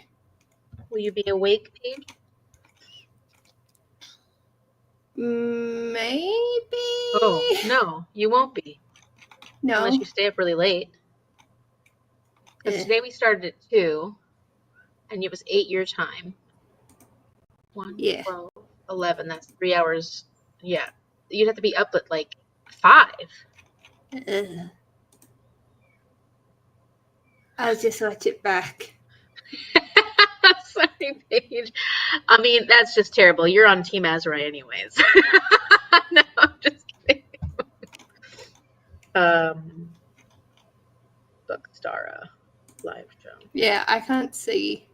Will you be awake, Paige? Maybe. Oh, no, you won't be. No. Unless you stay up really late. Because today we started at 2, and it was 8 your time. 1, Yeah. 12, 11, that's 3 hours. Yeah. You'd have to be up at like 5. I'll just watch it back. Sorry, Paige. I mean, that's just terrible. You're on Team Azrai anyways. No, I'm just kidding. BookStara live show. Yeah, I can't see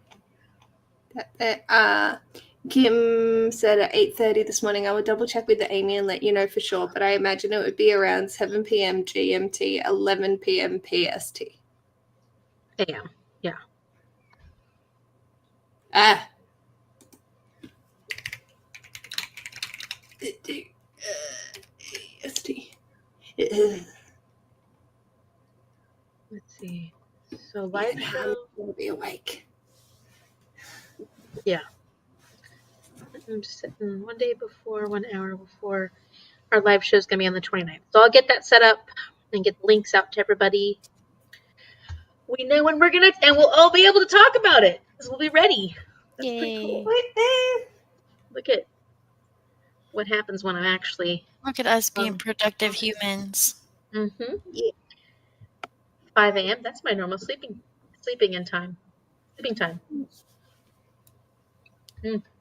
that. Kim said at 8:30 this morning, I would double check with Amy and let you know for sure, but I imagine it would be around 7 p.m. GMT, 11 p.m. PST. AM, yeah. EST. Let's see. So live show. Will be awake. Yeah. I'm sitting 1 day before, 1 hour before. Our live show is going to be on the 29th. So I'll get that set up and get the links out to everybody. We know when we're going to, and we'll all be able to talk about it because we'll be ready. That's pretty cool. Look at what happens when I'm actually. Look at us being productive humans. Mm-hmm. Yeah. 5 a.m. That's my normal sleeping time.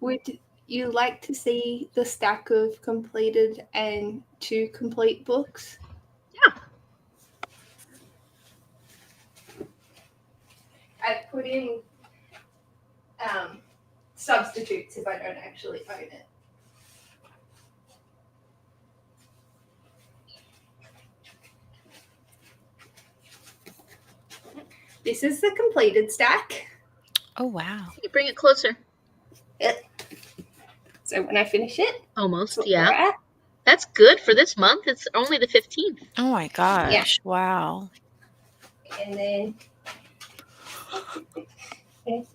Would you like to see the stack of completed and to complete books? Yeah. I put in substitutes if I don't actually own it. This is the completed stack. Oh, wow. You bring it closer. So when I finish it, Almost, yeah. That's good for this month. It's only the 15th. Oh, my gosh. Yeah. Wow. And then Don't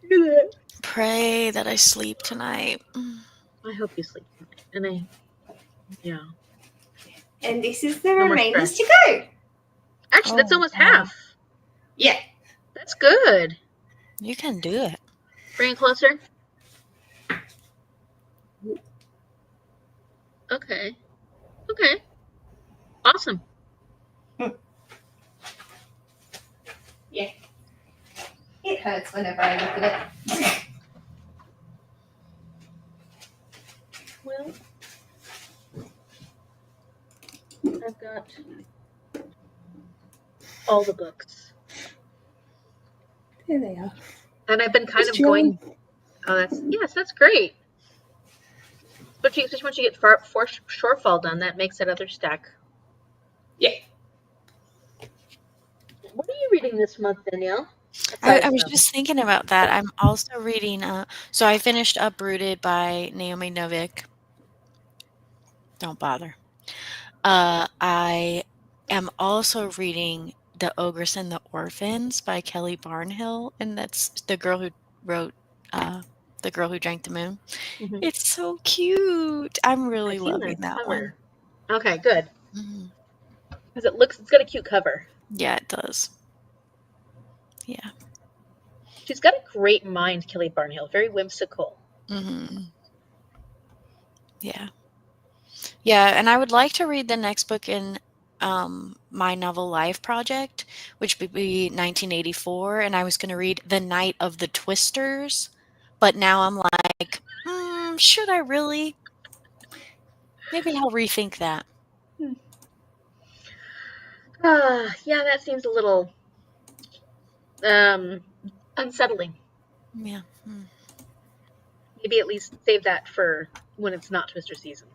do that. Pray that I sleep tonight. I hope you sleep tonight. Yeah. And this is the No more remainders stress. to go. Actually, that's almost half. Yeah. That's good. You can do it. Bring it closer. Okay. Awesome. Yeah. It hurts whenever I look at it. Well, I've got all the books. There they are. And I've been kind of going. Oh, that's great. Especially once you get Shorefall done, that makes that other stack. Yeah. What are you reading this month, Danielle? I was just thinking about that. I'm also reading, so I finished Uprooted by Naomi Novik. Don't bother. I am also reading The Ogress and the Orphans by Kelly Barnhill, and that's the girl who wrote The Girl Who Drank the Moon. Mm-hmm. It's so cute. I'm really loving that cover. one. Okay, good. Mm-hmm. Because it's got a cute cover. Yeah, it does. Yeah. She's got a great mind, Kelly Barnhill. Very whimsical. Mm-hmm. Yeah. Yeah, and I would like to read the next book in my novel Life Project, which would be 1984, and I was going to read The Night of the Twisters, but now I'm like, should I really? Maybe I'll rethink that. Yeah, that seems a little unsettling. Yeah. Maybe at least save that for when it's not Twister season.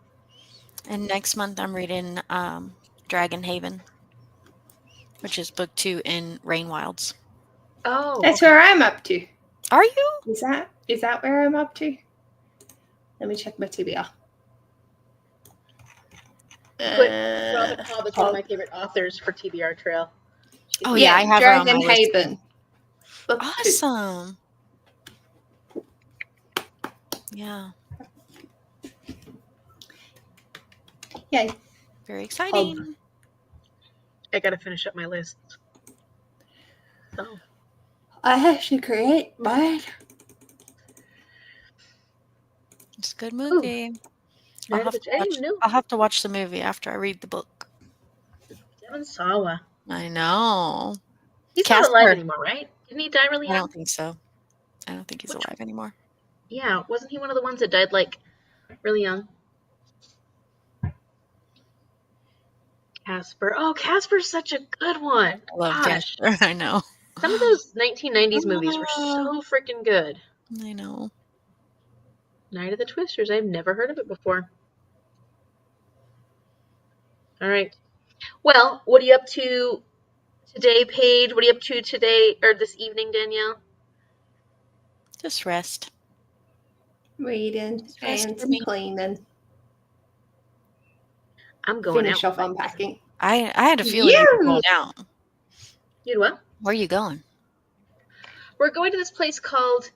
And next month I'm reading Dragon Haven, which is book 2 in Rain Wilds. Oh, That's okay. where I'm up to. Are you? Is that where I'm up to? Let me check my TBR. Put Robin Hobb is one of my favorite authors for TBR Trail. Oh yeah, I have her on my Dragon list. Haven. Book 2. Awesome. Yeah. Yay. Very exciting. I gotta finish up my list. So I have to create mine. It's a good movie. I didn't even know. I'll have to watch the movie after I read the book. Devon Sawa. I know. He's not alive anymore, right? Didn't he die really young? I don't think so. I don't think he's alive anymore. Yeah, wasn't he one of the ones that died like really young? Casper. Oh, Casper's such a good one. I love Casper. I know. Some of those 1990s movies were so freaking good. I know. Night of the Twisters. I've never heard of it before. All right. Well, what are you up to today, Paige? What are you up to today or this evening, Danielle? Just rest. Reading and cleaning. I'm going Finish out. off unpacking. I had a feeling you were going out. You know what? Where are you going? We're going to this place called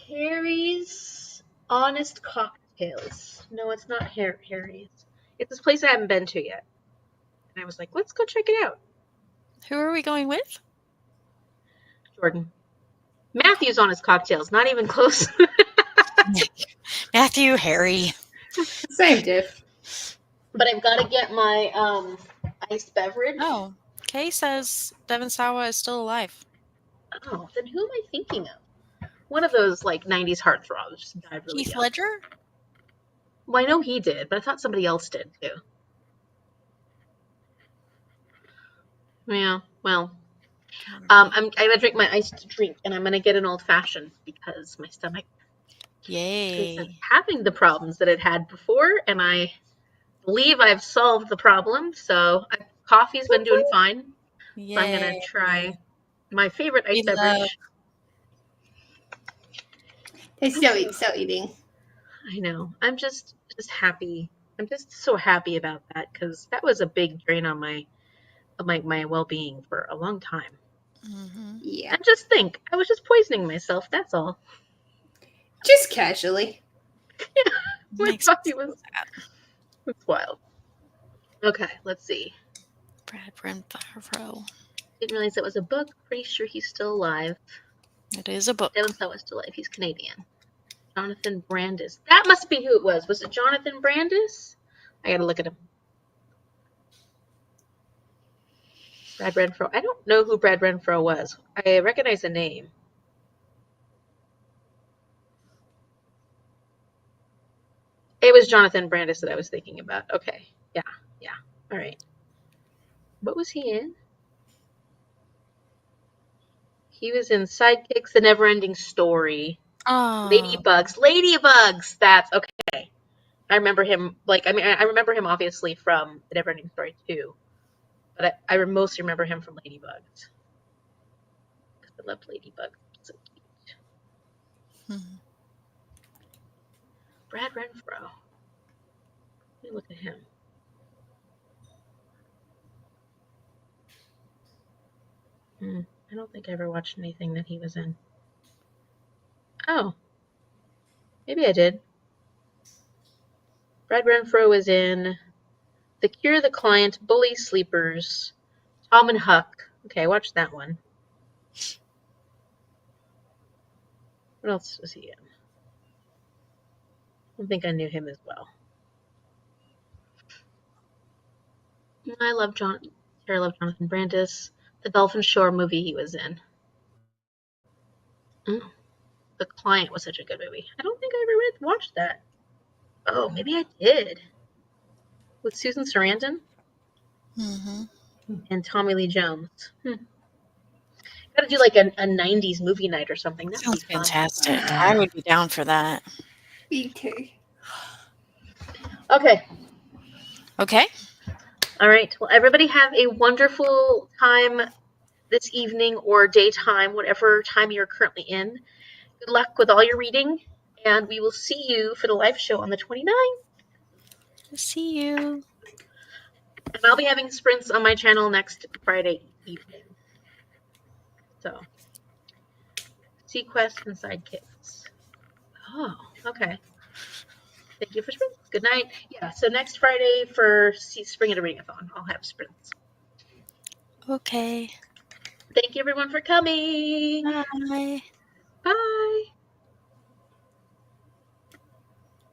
Harry's Honest Cocktails. No, it's not Harry's. It's this place I haven't been to yet. And I was like, let's go check it out. Who are we going with? Jordan. Matthew's Honest Cocktails. Not even close. Matthew, Harry. Same diff. But I've got to get my iced beverage. Oh, Kay says Devon Sawa is still alive. Oh, then who am I thinking of? One of those like 90s heartthrobs just died really Heath young. Ledger? Well, I know he did, but I thought somebody else did too. Yeah, well, I'm gonna drink my iced drink, and I'm gonna get an old fashioned because my stomach isn't having the problems that it had before, and I believe I've solved the problem. So coffee's been doing fine. So I'm gonna try my favorite iced beverage. It's so exciting. I know. I'm just happy. I'm just so happy about that because that was a big drain on my well-being for a long time. Mm-hmm. Yeah. And just think, I was just poisoning myself. That's all. Just casually. Yeah, my coffee was wild. Okay, let's see. Brad Renfro. Didn't realize that was a book. Pretty sure he's still alive. It is a book. Devon Sawa's still alive. He's Canadian. Jonathan Brandis. That must be who it was. Was it Jonathan Brandis? I gotta look at him. Brad Renfro. I don't know who Brad Renfro was. I recognize the name. It was Jonathan Brandis that I was thinking about. Okay. Yeah. All right. What was he in? He was in Sidekicks, The Neverending Story. Oh. Ladybugs. That's okay. I remember him. I remember him obviously from The Neverending Story too, but I mostly remember him from Ladybugs because I loved Ladybugs. So cute. Mm-hmm. Brad Renfro. Let me look at him. I don't think I ever watched anything that he was in. Oh, maybe I did. Brad Renfro was in The Cure, The Client, Bully Sleepers, Tom and Huck. Okay, I watched that one. What else was he in? I don't think I knew him as well. I love Jonathan Brandis. The Dolphin Shore movie he was in. The Client was such a good movie. I don't think I ever watched that. Oh, maybe I did. With Susan Sarandon and Tommy Lee Jones. Gotta do like a 90s movie night or something. That sounds fantastic. I would be down for that. Me too. Okay. Okay. All right. Well, everybody have a wonderful time this evening or daytime, whatever time you're currently in. Good luck with all your reading, and we will see you for the live show on the 29th. See you. And I'll be having sprints on my channel next Friday evening. So, Sequest and Sidekicks. Oh, okay. Thank you for sprints. Good night. Yeah, so next Friday for Spring at a Readathon, I'll have sprints. Okay. Thank you everyone for coming. Bye. Bye.